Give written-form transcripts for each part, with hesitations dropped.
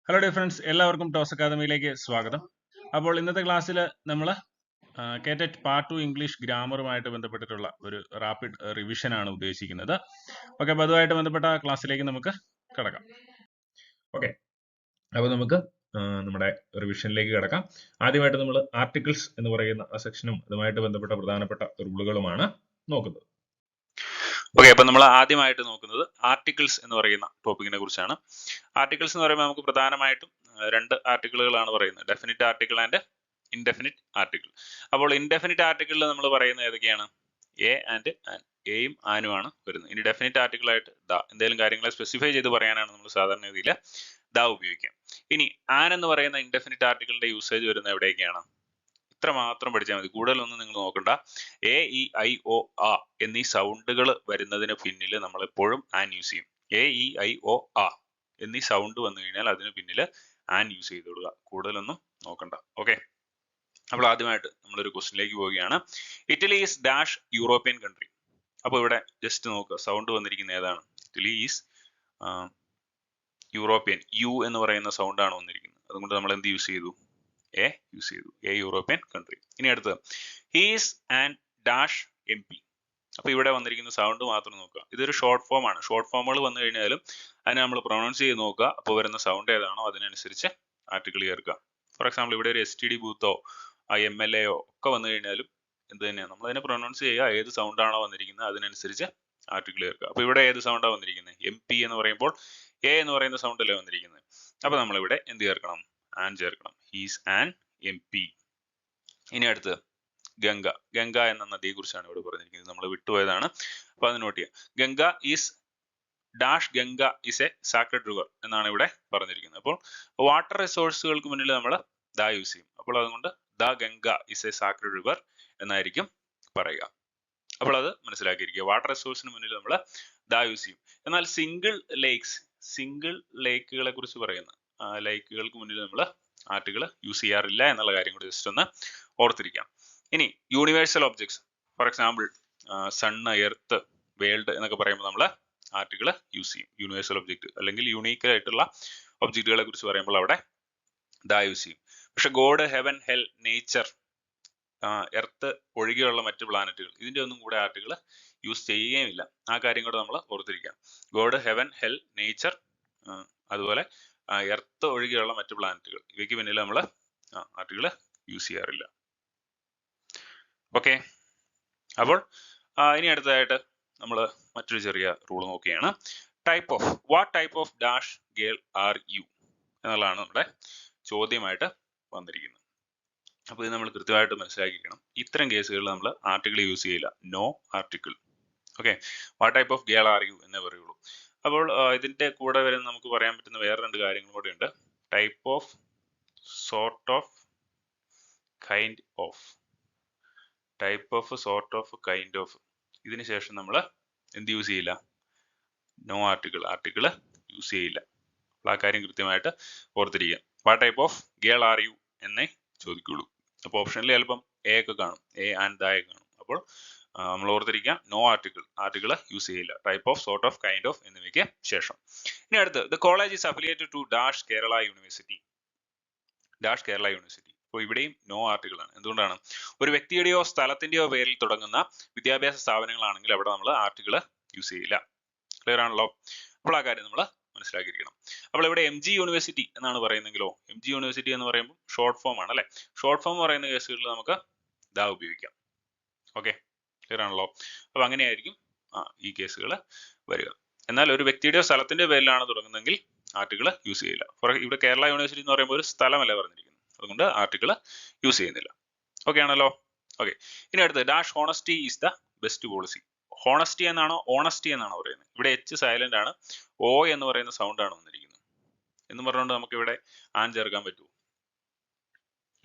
Hello dear friends, എല്ലാവർക്കും toss അക്കാദമിയിലേക്ക് സ്വാഗതം. അപ്പോൾ ഇന്നത്തെ ക്ലാസ്സിൽ നമ്മൾ കേറ്ററ്റ് പാർട്ട് 2 ഇംഗ്ലീഷ് ഗ്രാമറുമായിട്ട് ബന്ധപ്പെട്ടിട്ടുള്ള ഒരു റാപ്പിഡ് റിവിഷൻ ആണ് ഉദ്ദേശിക്കുന്നത്. ഓക്കെ, അപ്പോൾ അതുമായിട്ട് ബന്ധപ്പെട്ട ക്ലാസ്സിലേക്ക് നമുക്ക് കിടക്കാം. ഓക്കെ, അപ്പോൾ നമുക്ക് നമ്മുടെ റിവിഷനിലേക്ക് കിടക്കാം. ആദ്യമായിട്ട് നമ്മൾ ആർട്ടിക്കിൾസ് എന്ന് പറയുന്ന ആ സെക്ഷനും അതുമായിട്ട് ബന്ധപ്പെട്ട പ്രധാനപ്പെട്ട റൂളുകളുമാണ് നോക്കുന്നത്. ഓക്കെ, അപ്പൊ നമ്മൾ ആദ്യമായിട്ട് നോക്കുന്നത് ആർട്ടിക്കിൾസ് എന്ന് പറയുന്ന ടോപ്പിക്കിനെ കുറിച്ചാണ്. ആർട്ടിക്കിൾസ് എന്ന് പറയുമ്പോൾ നമുക്ക് പ്രധാനമായിട്ടും രണ്ട് ആർട്ടിക്കിളുകളാണ് പറയുന്നത്, definite article and indefinite article. അപ്പോൾ ഇൻഡെഫിനിറ്റ് ആർട്ടിക്കിളിൽ നമ്മൾ പറയുന്നത് ഏതൊക്കെയാണ്? എ ആൻഡ് ആൻ, എയും ആനുമാണ് വരുന്നത്. ഇനി ഡെഫിനിറ്റ് ആർട്ടിക്കിൾ ആയിട്ട് ദ, എന്തെങ്കിലും കാര്യങ്ങളെ സ്പെസിഫൈ ചെയ്ത് പറയാനാണ് നമ്മൾ സാധാരണ രീതിയിൽ ദ ഉപയോഗിക്കാം. ഇനി ആൻ എന്ന് പറയുന്ന ഇൻഡെഫിനിറ്റ് ആർട്ടിക്കിളിന്റെ യൂസേജ് വരുന്നത് എവിടെയൊക്കെയാണ്? ഇത്ര മാത്രം പഠിച്ചാൽ മതി, കൂടുതലൊന്നും നിങ്ങൾ നോക്കണ്ട. എ ഇ ഐ ഒ ആ എന്നീ സൗണ്ടുകൾ വരുന്നതിന് പിന്നിൽ നമ്മൾ എപ്പോഴും ആൻ യൂസ് ചെയ്യും. എ ഇ ഐ ഒ ആ എന്നീ സൗണ്ട് വന്നു കഴിഞ്ഞാൽ അതിന് പിന്നിൽ ആൻ യൂസ് ചെയ്ത് കൊടുക്കുക, കൂടുതലൊന്നും നോക്കണ്ട. ഓക്കെ, അപ്പോൾ ആദ്യമായിട്ട് നമ്മളൊരു ക്വസ്റ്റിനിലേക്ക് പോവുകയാണ്. Italy is dash European country. അപ്പോൾ ഇവിടെ ജസ്റ്റ് നോക്കുക, സൗണ്ട് വന്നിരിക്കുന്ന ഏതാണ്? ഇറ്റലി ഈസ് യൂറോപ്യൻ, യു എന്ന് പറയുന്ന സൗണ്ട് ആണ് വന്നിരിക്കുന്നത്. അതുകൊണ്ട് നമ്മൾ എന്ത് യൂസ് ചെയ്തു? എ യൂസ് ചെയ്തു. A European country. ഇനി അടുത്തത് he's and dash M P. അപ്പൊ ഇവിടെ വന്നിരിക്കുന്ന സൗണ്ട് മാത്രം നോക്കുക. ഇതൊരു ഷോർട്ട് ഫോം ആണ്. ഷോർട്ട് ഫോമുകൾ വന്നു കഴിഞ്ഞാലും അതിനെ നമ്മൾ പ്രൊനൗൺസ് ചെയ്ത് നോക്കുക. അപ്പോൾ വരുന്ന സൗണ്ട് ഏതാണോ അതിനനുസരിച്ച് ആർട്ടിക്കിൾ ചേർക്കുക. ഫോർ എക്സാമ്പിൾ ഇവിടെ ഒരു എസ് ടി ഡി ബൂത്തോ MLA ഒക്കെ വന്നു കഴിഞ്ഞാലും എന്ത് തന്നെയാണ്, നമ്മൾ അതിനെ പ്രൊനൗൺസ് ചെയ്യുക. ഏത് സൗണ്ട് ആണോ വന്നിരിക്കുന്നത് അതിനനുസരിച്ച് ആർട്ടിക്കിൾ ചേർക്കുക. അപ്പൊ ഇവിടെ ഏത് സൗണ്ടാണ് വന്നിരിക്കുന്നത്? എം പി എന്ന് പറയുമ്പോൾ എ എന്ന് പറയുന്ന സൗണ്ട് അല്ലേ വന്നിരിക്കുന്നത്. അപ്പൊ നമ്മൾ ഇവിടെ എന്ത് ചേർക്കണം? ആൻ ചേർക്കണം. He's an M P. ഇനി അടുത്ത് ഗംഗ. ഗംഗ എന്ന നദിയെ കുറിച്ചാണ് ഇവിടെ പറഞ്ഞിരിക്കുന്നത്, നമ്മൾ വിട്ടുപോയതാണ്. അപ്പൊ അത് നോട്ട് ചെയ്യാം. Ganga is dash, Ganga is A sacred river എന്നാണ് ഇവിടെ പറഞ്ഞിരിക്കുന്നത്. അപ്പോൾ വാട്ടർ റിസോഴ്സുകൾക്ക് മുന്നിൽ നമ്മൾ ദ യൂസ് ചെയ്യും. അപ്പോൾ അതുകൊണ്ട് the Ganga is A sacred river എന്നായിരിക്കും പറയുക. അപ്പോൾ അത് മനസ്സിലാക്കിയിരിക്കുക. വാട്ടർ റിസോഴ്സിന് മുന്നിൽ നമ്മൾ ദ യൂസ് ചെയ്യും. എന്നാൽ സിംഗിൾ ലേക്കുകളെ കുറിച്ച് പറയുന്ന ലേക്കുകൾക്ക് മുന്നിൽ നമ്മൾ ആർട്ടിക്കിൾ യൂസ് ചെയ്യാറില്ല എന്നുള്ള കാര്യം കൂടി ജസ്റ്റ് ഒന്ന് ഓർത്തിരിക്കാം. ഇനി universal objects, for example sun, earth, world എന്നൊക്കെ പറയുമ്പോൾ നമ്മൾ ആർട്ടിക്കിൾ യൂസ് ചെയ്യും. യൂണിവേഴ്സൽ ഒബ്ജക്ട് അല്ലെങ്കിൽ യൂണീക്ക് ആയിട്ടുള്ള ഒബ്ജക്റ്റുകളെ കുറിച്ച് പറയുമ്പോൾ അവിടെ ദ യൂസ് ചെയ്യും. പക്ഷെ God, heaven, hell, nature, earth ഒഴികെയുള്ള മറ്റ് പ്ലാനറ്റുകൾ, ഇതിന്റെ ഒന്നും കൂടെ ആർട്ടിക്കിൾ യൂസ് ചെയ്യുകയുമില്ല. ആ കാര്യം കൂടെ നമ്മൾ ഓർത്തിരിക്കാം. ഗോഡ്, ഹെവൻ, ഹെൽ, നേച്ചർ, അതുപോലെ എർത്ത് ഒഴികെയുള്ള മറ്റ് പ്ലാനറ്റുകൾ, ഇവയ്ക്ക് പിന്നിൽ നമ്മൾ ആർട്ടിക്കിൾ യൂസ് ചെയ്യാറില്ല. ഓക്കെ, അപ്പോൾ ഇനി അടുത്തതായിട്ട് നമ്മൾ മറ്റൊരു ചെറിയ റൂൾ നോക്കുകയാണ്. What type of dash girl are U എന്നുള്ളതാണ് നമ്മുടെ ചോദ്യമായിട്ട് വന്നിരിക്കുന്നത്. അപ്പോൾ ഇത് നമ്മൾ കൃത്യമായിട്ട് മനസ്സിലാക്കിക്കണം. ഇത്തരം കേസുകളിൽ നമ്മൾ ആർട്ടിക്കിൾ യൂസ് ചെയ്യില്ല. No article. Okay, what type of girl are you എന്നേ പറയുള്ളൂ. അപ്പോൾ ഇതിന്റെ കൂടെ വരുന്ന നമുക്ക് പറയാൻ പറ്റുന്ന വേറെ രണ്ട് കാര്യങ്ങൾ കൂടെ ഉണ്ട്. Type of, sort of, kind of. Type of, sort of, kind of. ഇതിന് ശേഷം നമ്മൾ എന്ത് യൂസ് ചെയ്യില്ല? നോ ആർട്ടിക്കിൾ യൂസ് ചെയ്യില്ല. അപ്പോൾ ആ കാര്യം കൃത്യമായിട്ട് ഓർത്തിരിക്കുക. What type of girl are you എന്നേ ചോദിക്കുള്ളൂ. അപ്പോൾ ഓപ്ഷനിൽ ചിലപ്പം എ ഒക്കെ കാണും, എ ആൻഡ് ദ കാണും. അപ്പോൾ നമ്മൾ ഓർത്തിരിക്കാം, നോ ആർട്ടിക്കിൾ യൂസ് ചെയ്യില്ല. Type of, sort of, kind of എന്നിവയ്ക്ക് ശേഷം. ഇനി അടുത്ത് the college is affiliated to dash Kerala university. Dash Kerala university. അപ്പോൾ ഇവിടെയും നോ ആർട്ടിക്കിൾ ആണ്. എന്തുകൊണ്ടാണ്? ഒരു വ്യക്തിയുടെയോ സ്ഥലത്തിന്റെയോ പേരിൽ തുടങ്ങുന്ന വിദ്യാഭ്യാസ സ്ഥാപനങ്ങളാണെങ്കിൽ അവിടെ നമ്മൾ ആർട്ടിക്കിൾ യൂസ് ചെയ്യില്ല. ക്ലിയർ ആണല്ലോ? അപ്പോൾ ആ കാര്യം നമ്മൾ മനസ്സിലാക്കിയിരിക്കണം. അപ്പോൾ ഇവിടെ MG യൂണിവേഴ്സിറ്റി എന്നാണ് പറയുന്നെങ്കിലോ, MG യൂണിവേഴ്സിറ്റി എന്ന് പറയുമ്പോൾ ഷോർട്ട് ഫോം ആണ് അല്ലെ. ഷോർട്ട് ഫോം പറയുന്ന കേസുകളിൽ നമുക്ക് ദ ഉപയോഗിക്കാം. ഓക്കെ, ക്ലിയർ ആണല്ലോ? അപ്പൊ അങ്ങനെയായിരിക്കും ഈ കേസുകൾ വരിക. എന്നാൽ ഒരു വ്യക്തിയുടെയോ സ്ഥലത്തിന്റെ പേരിലാണ് തുടങ്ങുന്നതെങ്കിൽ ആർട്ടിക്കിൾ യൂസ് ചെയ്യില്ല. ഇവിടെ കേരള യൂണിവേഴ്സിറ്റി എന്ന് പറയുമ്പോൾ ഒരു സ്ഥലമല്ല പറഞ്ഞിരിക്കുന്നത്, അതുകൊണ്ട് ആർട്ടിക്കിൾ യൂസ് ചെയ്യുന്നില്ല. ഓക്കെ ആണല്ലോ? ഓക്കെ, ഇനി അടുത്ത് dash honesty is the best policy. Honesty എന്നാണോ ഓണസ്റ്റി എന്നാണോ പറയുന്നത്? ഇവിടെ എച്ച് സൈലന്റ് ആണ്, ഓ എന്ന് പറയുന്ന സൗണ്ട് ആണ് വന്നിരിക്കുന്നത്. എന്ന് പറഞ്ഞുകൊണ്ട് നമുക്ക് ഇവിടെ ആൻ ചേർക്കാൻ പറ്റുമോ?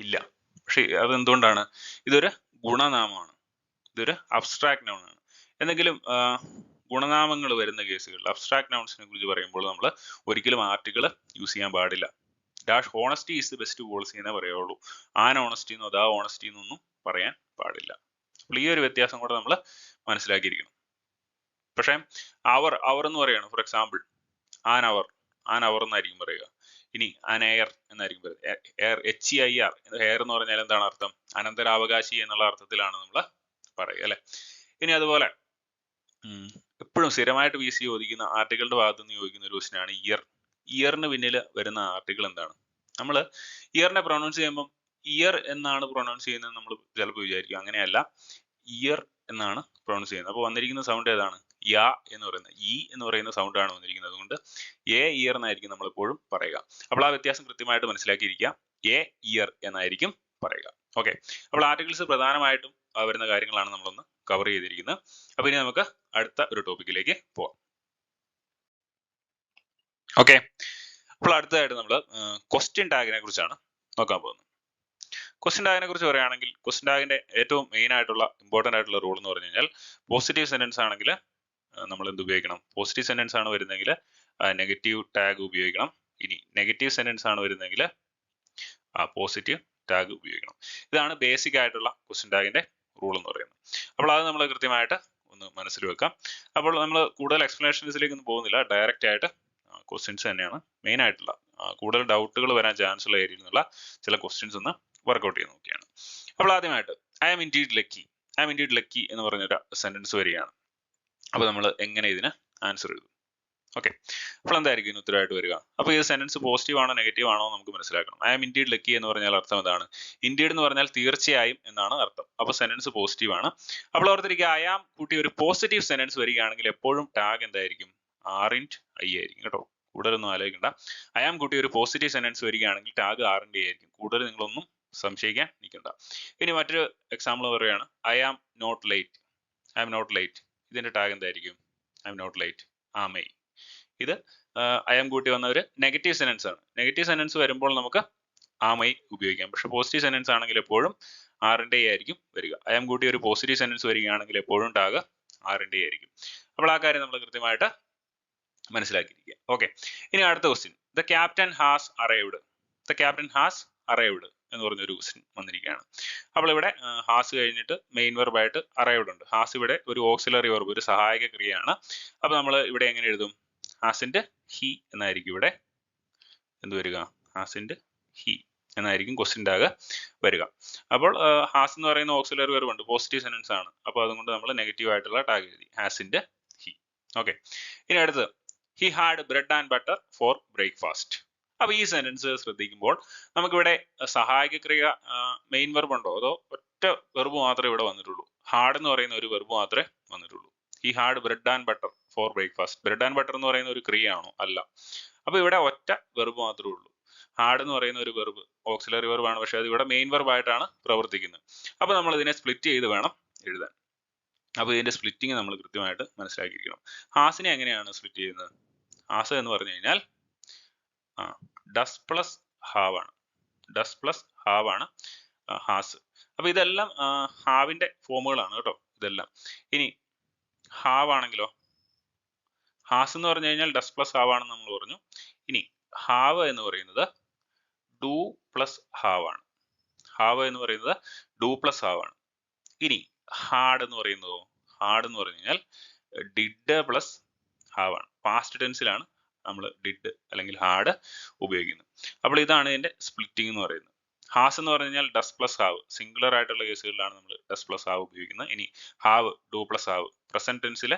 ഇല്ല. പക്ഷെ അത് എന്തുകൊണ്ടാണ്? ഇതൊരു ഗുണനാമമാണ്, ഇതൊരു അബ്സ്ട്രാക്ട് നൗൺ ആണ്. എന്തെങ്കിലും ഗുണനാമങ്ങൾ വരുന്ന കേസുകളിൽ അബ്സ്ട്രാക്ട് നൗൺസിനെ കുറിച്ച് പറയുമ്പോൾ നമ്മൾ ഒരിക്കലും ആർട്ടിക്കിൾ യൂസ് ചെയ്യാൻ പാടില്ല. Dash honesty is the best policy എന്നേ പറയുള്ളൂ. ആൻ ഓണസ്റ്റി എന്നോ ദ ഓണസ്റ്റി എന്നൊന്നും പറയാൻ പാടില്ല. അപ്പോൾ ഈ ഒരു വ്യത്യാസം കൂടെ നമ്മൾ മനസ്സിലാക്കിയിരിക്കണം. പക്ഷെ അവർ എന്ന് പറയാണ്, for example an hour, an hour എന്നായിരിക്കും പറയുക. ഇനി ആൻ എയർ എന്നായിരിക്കും പറയുക. എയർ HEIR, എയർ എന്ന് പറഞ്ഞാൽ എന്താണ് അർത്ഥം? അനന്തരാവകാശി എന്നുള്ള അർത്ഥത്തിലാണ് നമ്മൾ പറയുക അല്ലെ. ഇനി അതുപോലെ എപ്പോഴും സ്ഥിരമായിട്ട് VC ചോദിക്കുന്ന ആർട്ടിക്കിളുടെ ഭാഗത്ത് നിന്ന് ചോദിക്കുന്ന ഒരു ക്വസ്റ്റ്യൻ ആണ് ഇയർ. ഇയറിന് പിന്നിൽ വരുന്ന ആർട്ടിക്കിൾ എന്താണ്? നമ്മൾ ഇയറിനെ പ്രൊനൗൺസ് ചെയ്യുമ്പോൾ ഇയർ എന്നാണ് പ്രൊനൗൺസ് ചെയ്യുന്നത് നമ്മൾ ചിലപ്പോൾ വിചാരിക്കും. അങ്ങനെയല്ല, ഇയർ എന്നാണ് പ്രൊനൗൺസ് ചെയ്യുന്നത്. അപ്പോൾ വന്നിരിക്കുന്ന സൗണ്ട് ഏതാണ്? യാ എന്ന് പറയുന്നത്, ഇ എന്ന് പറയുന്ന സൗണ്ട് ആണ് വന്നിരിക്കുന്നത്. അതുകൊണ്ട് ഇയർ എന്നായിരിക്കും നമ്മൾ എപ്പോഴും പറയുക. അപ്പോൾ ആ വ്യത്യാസം കൃത്യമായിട്ട് മനസ്സിലാക്കിയിരിക്കുക. ഇയർ എന്നായിരിക്കും പറയുക. ഓക്കെ, അപ്പോൾ ആർട്ടിക്കിൾസ് പ്രധാനമായിട്ടും വരുന്ന കാര്യങ്ങളാണ് നമ്മളൊന്ന് കവർ ചെയ്തിരിക്കുന്നത്. അപ്പൊ ഇനി നമുക്ക് അടുത്ത ഒരു ടോപ്പിക്കിലേക്ക് പോവാം. ഓക്കെ, അപ്പോൾ അടുത്തതായിട്ട് നമ്മൾ ക്വസ്റ്റ്യൻ ടാഗിനെ കുറിച്ചാണ് നോക്കാൻ പോകുന്നത്. ക്വസ്റ്റ്യൻ ടാഗിനെ കുറിച്ച് പറയുകയാണെങ്കിൽ ക്വസ്റ്റ്യൻ ടാഗിന്റെ ഏറ്റവും മെയിൻ ആയിട്ടുള്ള ഇമ്പോർട്ടന്റ് ആയിട്ടുള്ള റൂൾ എന്ന് പറഞ്ഞു കഴിഞ്ഞാൽ പോസിറ്റീവ് സെന്റൻസ് ആണെങ്കിൽ നമ്മൾ എന്ത് ഉപയോഗിക്കണം? പോസിറ്റീവ് സെന്റൻസ് ആണ് വരുന്നതെങ്കിൽ നെഗറ്റീവ് ടാഗ് ഉപയോഗിക്കണം. ഇനി നെഗറ്റീവ് സെന്റൻസ് ആണ് വരുന്നതെങ്കിൽ പോസിറ്റീവ് ടാഗ് ഉപയോഗിക്കണം. ഇതാണ് ബേസിക് ആയിട്ടുള്ള ക്വസ്റ്റ്യൻ ടാഗിന്റെ റൂൾ എന്ന് പറയുന്നത്. അപ്പോൾ അത് നമ്മൾ കൃത്യമായിട്ട് ഒന്ന് മനസ്സിൽ വെക്കാം. അപ്പോൾ നമ്മൾ കൂടുതൽ എക്സ്പ്ലനേഷൻസിലേക്ക് ഒന്നും പോകുന്നില്ല, ഡയറക്റ്റ് ആയിട്ട് ക്വസ്റ്റ്യൻസ് തന്നെയാണ് മെയിൻ ആയിട്ടുള്ള. കൂടുതൽ ഡൗട്ടുകൾ വരാൻ ചാൻസ് ഉള്ള ഏരിയയിൽ നിന്നുള്ള ചില ക്വസ്റ്റ്യൻസ് ഒന്ന് വർക്ക്ഔട്ട് ചെയ്ത് നോക്കിയാണ്. അപ്പോൾ ആദ്യമായിട്ട് I am indeed lucky. I am indeed lucky എന്ന് പറഞ്ഞൊരു സെന്റൻസ് വരികയാണ്. അപ്പോൾ നമ്മൾ എങ്ങനെ ഇതിന് ആൻസർ എഴുതും? ഓക്കെ, അപ്പോൾ എന്തായിരിക്കും ഇതിന് ഉത്തരമായിട്ട് വരിക? അപ്പോൾ ഈ സെന്റൻസ് പോസിറ്റീവ് ആണോ നെഗറ്റീവ് ആണോ നമുക്ക് മനസ്സിലാക്കണം. ഐ ആം ഇൻഡീഡ് ലക്കി എന്ന് പറഞ്ഞാൽ അർത്ഥം എന്താണ്? ഇൻഡീഡ് എന്ന് പറഞ്ഞാൽ തീർച്ചയായും എന്നാണ് അർത്ഥം. അപ്പോൾ സെന്റൻസ് പോസിറ്റീവ് ആണ്. അപ്പോൾ ഓർത്തിരിക്കുക, ഐ ആം കൂട്ടി ഒരു പോസിറ്റീവ് സെന്റൻസ് വരികയാണെങ്കിൽ എപ്പോഴും ടാഗ് എന്തായിരിക്കും? ആറിൻറ്റ് ഐ ആയിരിക്കും കേട്ടോ. കൂടുതലൊന്നും ആലോചിക്കണ്ട. ഐ ആം കൂട്ടി ഒരു പോസിറ്റീവ് സെന്റൻസ് വരികയാണെങ്കിൽ ടാഗ് ആറിൻറ്റ് ഐ ആയിരിക്കും. കൂടുതൽ നിങ്ങളൊന്നും സംശയിക്കാൻ നിൽക്കണ്ട. ഇനി മറ്റൊരു എക്സാമ്പിൾ പറയുകയാണ്, I am not late. I am not late, ഇതിന്റെ ടാഗ് എന്തായിരിക്കും? I am not late am I. ഇത് ഐ ആം കൂട്ടി വന്ന ഒരു നെഗറ്റീവ് സെന്റൻസ് ആണ്. നെഗറ്റീവ് സെന്റൻസ് വരുമ്പോൾ നമുക്ക് ആം ഐ ഉപയോഗിക്കാം. പക്ഷെ പോസിറ്റീവ് സെന്റൻസ് ആണെങ്കിൽ എപ്പോഴും ആറിൻറ്റ് ഐ ആയിരിക്കും വരിക. ഐ ആം കൂട്ടി ഒരു പോസിറ്റീവ് സെന്റൻസ് വരികയാണെങ്കിൽ എപ്പോഴും ടാഗ് ആറിൻറ്റ് ഐ ആയിരിക്കും. അപ്പോൾ ആ കാര്യം നമ്മൾ കൃത്യമായിട്ട് മനസ്സിലാക്കിയിരിക്കുക. ഓക്കെ, ഇനി അടുത്ത question, the captain has arrived. The captain has arrived എന്ന് പറഞ്ഞൊരു ക്വസ്റ്റ്യൻ വന്നിരിക്കുകയാണ്. അപ്പോൾ ഇവിടെ ഹാസ് കഴിഞ്ഞിട്ട് മെയിൻ വെർബായിട്ട് അറൈവ്ഡ് ഉണ്ട്. ഹാസ് ഇവിടെ ഒരു ഓക്സിലറി വെർബ്, ഒരു സഹായക ക്രിയയാണ്. അപ്പോൾ നമ്മൾ ഇവിടെ എങ്ങനെ എഴുതും? ഹാസിന്റെ ഹി എന്നായിരിക്കും ഇവിടെ എന്ത് വരിക? ഹാസിന്റെ ഹി എന്നായിരിക്കും ക്വസ്റ്റ്യൻ ടാഗ് വരിക. അപ്പോൾ ഹാസ് എന്ന് പറയുന്ന ഓക്സിലറി വെർബ് ഉണ്ട്, പോസിറ്റീവ് സെന്റൻസ് ആണ്. അപ്പോൾ അതുകൊണ്ട് നമ്മൾ നെഗറ്റീവ് ആയിട്ടുള്ള ടാഗ് എഴുതി, ഹാസിന്റെ ഹി. ഓക്കെ, ഇനി അടുത്ത് he had bread and butter four breakfast. അപ്പൊ ഈ സെന്റൻസ് ശ്രദ്ധിക്കുമ്പോൾ നമുക്കിവിടെ സഹായക ക്രിയ മെയിൻ വെർബ് ഉണ്ടോ, അതോ ഒറ്റ വെർബ് മാത്രമേ ഇവിടെ വന്നിട്ടുള്ളൂ? ഹാഡ് എന്ന് പറയുന്ന ഒരു വെർബ് മാത്രമേ വന്നിട്ടുള്ളൂ. He had bread and butter four breakfast. Bread and butter എന്ന് പറയുന്ന ഒരു ക്രിയയാണോ? അല്ല. അപ്പൊ ഇവിടെ ഒറ്റ വെർബ് മാത്രമേ ഉള്ളൂ. ഹാഡ് എന്ന് പറയുന്ന ഒരു വെർബ് ഓക്സിലറി വെർബ് ആണ്, പക്ഷെ അത് ഇവിടെ മെയിൻ വെർബ് ആയിട്ടാണ് പ്രവർത്തിക്കുന്നത്. അപ്പൊ നമ്മൾ ഇതിനെ സ്പ്ലിറ്റ് ചെയ്ത് വേണം എഴുതാൻ. അപ്പൊ ഇതിന്റെ സ്പ്ലിറ്റിങ് നമ്മൾ കൃത്യമായിട്ട് മനസ്സിലാക്കിയിരിക്കണം. ഹാസിനെ എങ്ങനെയാണ് സ്പ്ലിറ്റ് ചെയ്യുന്നത്? ഹാസ് എന്ന് പറഞ്ഞു കഴിഞ്ഞാൽ ഡസ് പ്ലസ് ഹാവ് ആണ്. ഡസ് പ്ലസ് ഹാവ് ആണ് ഹാസ്. അപ്പൊ ഇതെല്ലാം ഹാവിന്റെ ഫോമുകളാണ് കേട്ടോ ഇതെല്ലാം. ഇനി ഹാവ് ആണെങ്കിലോ, ഹാസ് എന്ന് പറഞ്ഞു കഴിഞ്ഞാൽ ഡസ് പ്ലസ് ഹാവ് ആണെന്ന് നമ്മൾ പറഞ്ഞു. ഇനി ഹാവ് എന്ന് പറയുന്നത് ഡു പ്ലസ് ഹാവ് ആണ്. ഹാവ് എന്ന് പറയുന്നത് ഡു പ്ലസ് ഹാവ് ആണ്. ഇനി ഹാഡ് എന്ന് പറയുന്നതോ, ഹാഡ് എന്ന് പറഞ്ഞു കഴിഞ്ഞാൽ ഡിഡ് പ്ലസ് ഹാവ് ആണ്. പാസ്റ്റ് ടെൻസിലാണ് നമ്മൾ ഡിഡ് അല്ലെങ്കിൽ ഹാഡ് ഉപയോഗിക്കുന്നത്. അപ്പോൾ ഇതാണ് ഇതിന്റെ സ്പ്ലിറ്റിംഗ് എന്ന് പറയുന്നത്. ഹാസ് എന്ന് പറഞ്ഞു കഴിഞ്ഞാൽ ഡസ് പ്ലസ് ഹാവ്, സിംഗുലർ ആയിട്ടുള്ള കേസുകളിലാണ് നമ്മൾ ഡസ് പ്ലസ് ഹാവ് ഉപയോഗിക്കുന്നത്. ഇനി have do plus have, present ടെൻസിലെ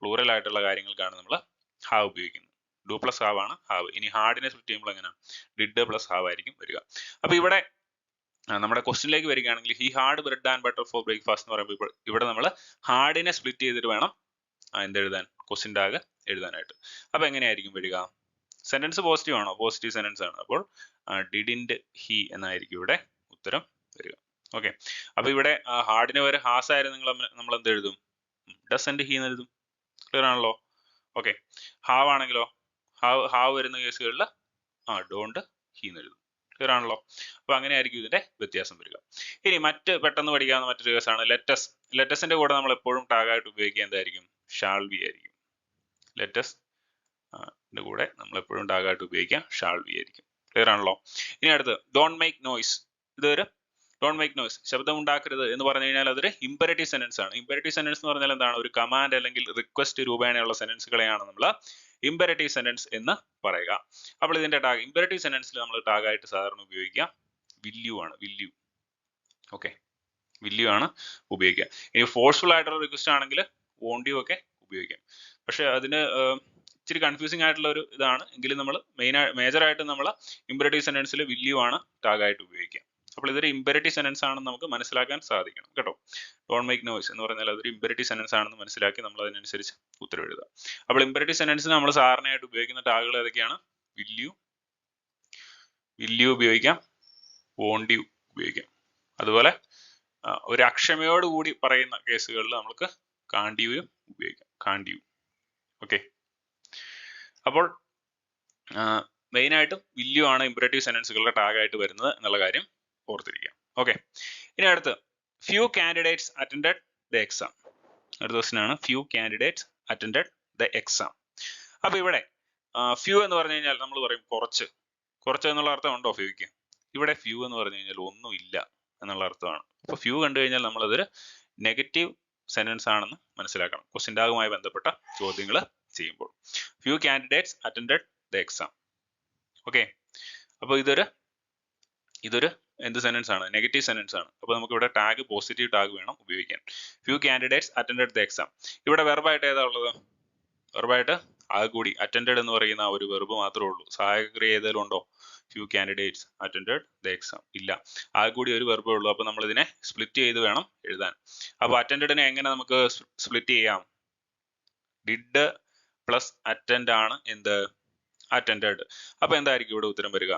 പ്ലൂറൽ ആയിട്ടുള്ള കാര്യങ്ങൾക്കാണ് നമ്മൾ ഹാവ് ഉപയോഗിക്കുന്നത്. ഡു പ്ലസ് ഹാവ് ആണ് ഹാവ്. ഇനി ഹാഡിനെ സ്പ്ലിറ്റ് ചെയ്യുമ്പോൾ എങ്ങനെയാണ്? ഡിഡ് പ്ലസ് ഹാവ് ആയിരിക്കും വരിക. അപ്പൊ ഇവിടെ നമ്മുടെ ക്വസ്റ്റ്യനിലേക്ക് വരികയാണെങ്കിൽ he had bread and butter four breakfast എന്ന് പറയുമ്പോൾ ഇവിടെ നമ്മൾ ഹാഡിനെ സ്പ്ലിറ്റ് ചെയ്തിട്ട് വേണം എന്തെഴുതാൻ? ക്വസ്റ്റ്യൻ ടാഗ് എഴുതാനായിട്ട്. അപ്പൊ എങ്ങനെയായിരിക്കും വരിക? സെന്റൻസ് പോസിറ്റീവ് ആണോ? പോസിറ്റീവ് സെന്റൻസ് ആണ്. അപ്പോൾ ഡിഡിന്റ് ഹി എന്നായിരിക്കും ഇവിടെ ഉത്തരം വരിക. ഓക്കെ, അപ്പൊ ഇവിടെ ഹാർഡിന് വരെ ഹാസ് ആയിരുന്നു നമ്മൾ എന്ത് എഴുതും? ഡസന്റ് ഹി എന്ന് എഴുതും. ക്ലിയർ ആണല്ലോ? ഓക്കെ, ഹാവ് ആണെങ്കിലോ, ഹാവ് വരുന്ന കേസുകളിൽ ഡോണ്ട് ഹി എന്ന് എഴുതും. ക്ലിയർ ആണല്ലോ? അപ്പൊ അങ്ങനെയായിരിക്കും ഇതിന്റെ വ്യത്യാസം വരിക. ഇനി മറ്റ് പെട്ടെന്ന് പഠിക്കാവുന്ന മറ്റൊരു കേസാണ് ലെറ്റസ്. ലെറ്റസിന്റെ കൂടെ നമ്മൾ എപ്പോഴും ടാഗായിട്ട് ഉപയോഗിക്കുക എന്തായിരിക്കും? ഷാൾ ബി ആയിരിക്കും. ലെറ്റസ് കൂടെ നമ്മൾ എപ്പോഴും ടാഗായിട്ട് ഉപയോഗിക്കുക ഷാൾ ബി ആയിരിക്കും. ക്ലിയർ ആണല്ലോ? ഇനി അടുത്ത് ഡോണ്ട് മേക്ക് നോയ്സ്. ഇതൊരു ഡോണ്ട് മേക്ക് നോയ്സ്, ശബ്ദം ഉണ്ടാക്കരുത് എന്ന് പറഞ്ഞു കഴിഞ്ഞാൽ അതൊരു ഇമ്പരേറ്റീവ് സെന്റൻസ് ആണ്. ഇമ്പരേറ്റീവ് സെന്റൻസ് എന്ന് പറഞ്ഞാൽ എന്താണ്? ഒരു കമാൻഡ് അല്ലെങ്കിൽ റിക്വസ്റ്റ് രൂപേണയുള്ള സെന്റൻസുകളെയാണ് നമ്മൾ ഇമ്പരറ്റീവ് സെന്റൻസ് എന്ന് പറയുക. അപ്പോൾ ഇതിന്റെ ടാഗ് ഇമ്പരറ്റീവ് സെന്റൻസിൽ നമ്മൾ ടാഗായിട്ട് സാധാരണ ഉപയോഗിക്കുക വില്യു ആണ്. വില്യു. ഓക്കെ, വില്യു ആണ് ഉപയോഗിക്കുക. ഇനി ഫോഴ്സ്ഫുൾ ആയിട്ടുള്ള റിക്വസ്റ്റ് ആണെങ്കിൽ വോണ്ട് യു ഒക്കെ ഉപയോഗിക്കാം. പക്ഷെ അതിന് ഇച്ചിരി കൺഫ്യൂസിങ് ആയിട്ടുള്ള ഒരു ഇതാണ്. എങ്കിലും നമ്മൾ മേജർ ആയിട്ട് നമ്മൾ ഇമ്പരറ്റീവ് സെന്റൻസിൽ വില്യു ആണ് ടാഗായിട്ട് ഉപയോഗിക്കുക. അപ്പോൾ ഇതൊരു ഇമ്പരറ്റീവ് സെന്റൻസ് ആണെന്ന് നമുക്ക് മനസ്സിലാക്കാൻ സാധിക്കണം കേട്ടോ. ഡോണ്ട് മേക്ക് നോയ്സ് എന്ന് പറഞ്ഞാൽ അതൊരു ഇമ്പരറ്റീവ് സെന്റൻസ് ആണെന്ന് മനസ്സിലാക്കി നമ്മൾ അതിനനുസരിച്ച് ഉത്തരം എഴുതുക. അപ്പോൾ ഇമ്പരറ്റീവ് സെന്റൻസിന് നമ്മൾ സാധാരണയായിട്ട് ഉപയോഗിക്കുന്ന ടാഗുകൾ ഏതൊക്കെയാണ്? വില്യു, വില്യു ഉപയോഗിക്കാം, വോണ്ട് യു ഉപയോഗിക്കാം. അതുപോലെ ഒരു അക്ഷമയോടുകൂടി പറയുന്ന കേസുകളിൽ നമുക്ക് കാണ്ട് യുയും ഉപയോഗിക്കാം. കാണ്ട് യു. ഓക്കെ, അപ്പോൾ മെയിൻ ആയിട്ടും വില്യു ആണ് ഇമ്പരറ്റീവ് സെന്റൻസുകളുടെ ടാഗായിട്ട് വരുന്നത് എന്നുള്ള കാര്യം ഓർത്തിരിക്കുക. ഓക്കെ, ഇനി അടുത്ത് few candidates attended the exam. അടുത്ത ക്വസ്റ്റ്യൻ ആണ് few candidates attended the exam. അപ്പൊ ഇവിടെ ഫ്യൂ എന്ന് പറഞ്ഞു കഴിഞ്ഞാൽ നമ്മൾ പറയും കുറച്ച്. കുറച്ച് എന്നുള്ള അർത്ഥം ഉണ്ടോ ഫ്യൂക്ക്? ഇവിടെ ഫ്യൂ എന്ന് പറഞ്ഞു കഴിഞ്ഞാൽ ഒന്നും ഇല്ല എന്നുള്ള അർത്ഥമാണ്. അപ്പൊ ഫ്യൂ കണ്ടു കഴിഞ്ഞാൽ നമ്മൾ അതൊരു നെഗറ്റീവ് സെന്റൻസ് ആണെന്ന് മനസ്സിലാക്കണം ക്വസ്റ്റ്യൻ ടാഗുമായി ബന്ധപ്പെട്ട ചോദ്യങ്ങൾ ചെയ്യുമ്പോൾ. Few candidates attended the exam. Okay, അപ്പൊ ഇതൊരു എന്ത് സെന്റൻസ് ആണ്? നെഗറ്റീവ് സെന്റൻസ് ആണ്. അപ്പൊ നമുക്ക് ഇവിടെ ടാഗ് പോസിറ്റീവ് ടാഗ് വേണം ഉപയോഗിക്കാൻ. Few candidates attended the exam. ഇവിടെ വെർബായിട്ട് ഏതാ ഉള്ളത്? വെർബായിട്ട് ആകെ കൂടി അറ്റൻഡഡ് എന്ന് പറയുന്ന ഒരു വെർബ് മാത്രമേ ഉള്ളൂ. സഹായക ക്രിയ ഏതെങ്കിലും ഉണ്ടോ? Few candidates attended the exam ഇല്ല. ആകെ കൂടി ഒരു വെർബേ ഉള്ളൂ. അപ്പൊ നമ്മൾ ഇതിനെ സ്പ്ലിറ്റ് ചെയ്ത് വേണം എഴുതാൻ. അപ്പൊ അറ്റൻഡഡിനെ എങ്ങനെ നമുക്ക് സ്പ്ലിറ്റ് ചെയ്യാം? ഡിഡ് പ്ലസ് അറ്റൻഡ് ആണ് എന്ത്? അറ്റൻഡഡ്. അപ്പൊ എന്തായിരിക്കും ഇവിടെ ഉത്തരം വരിക?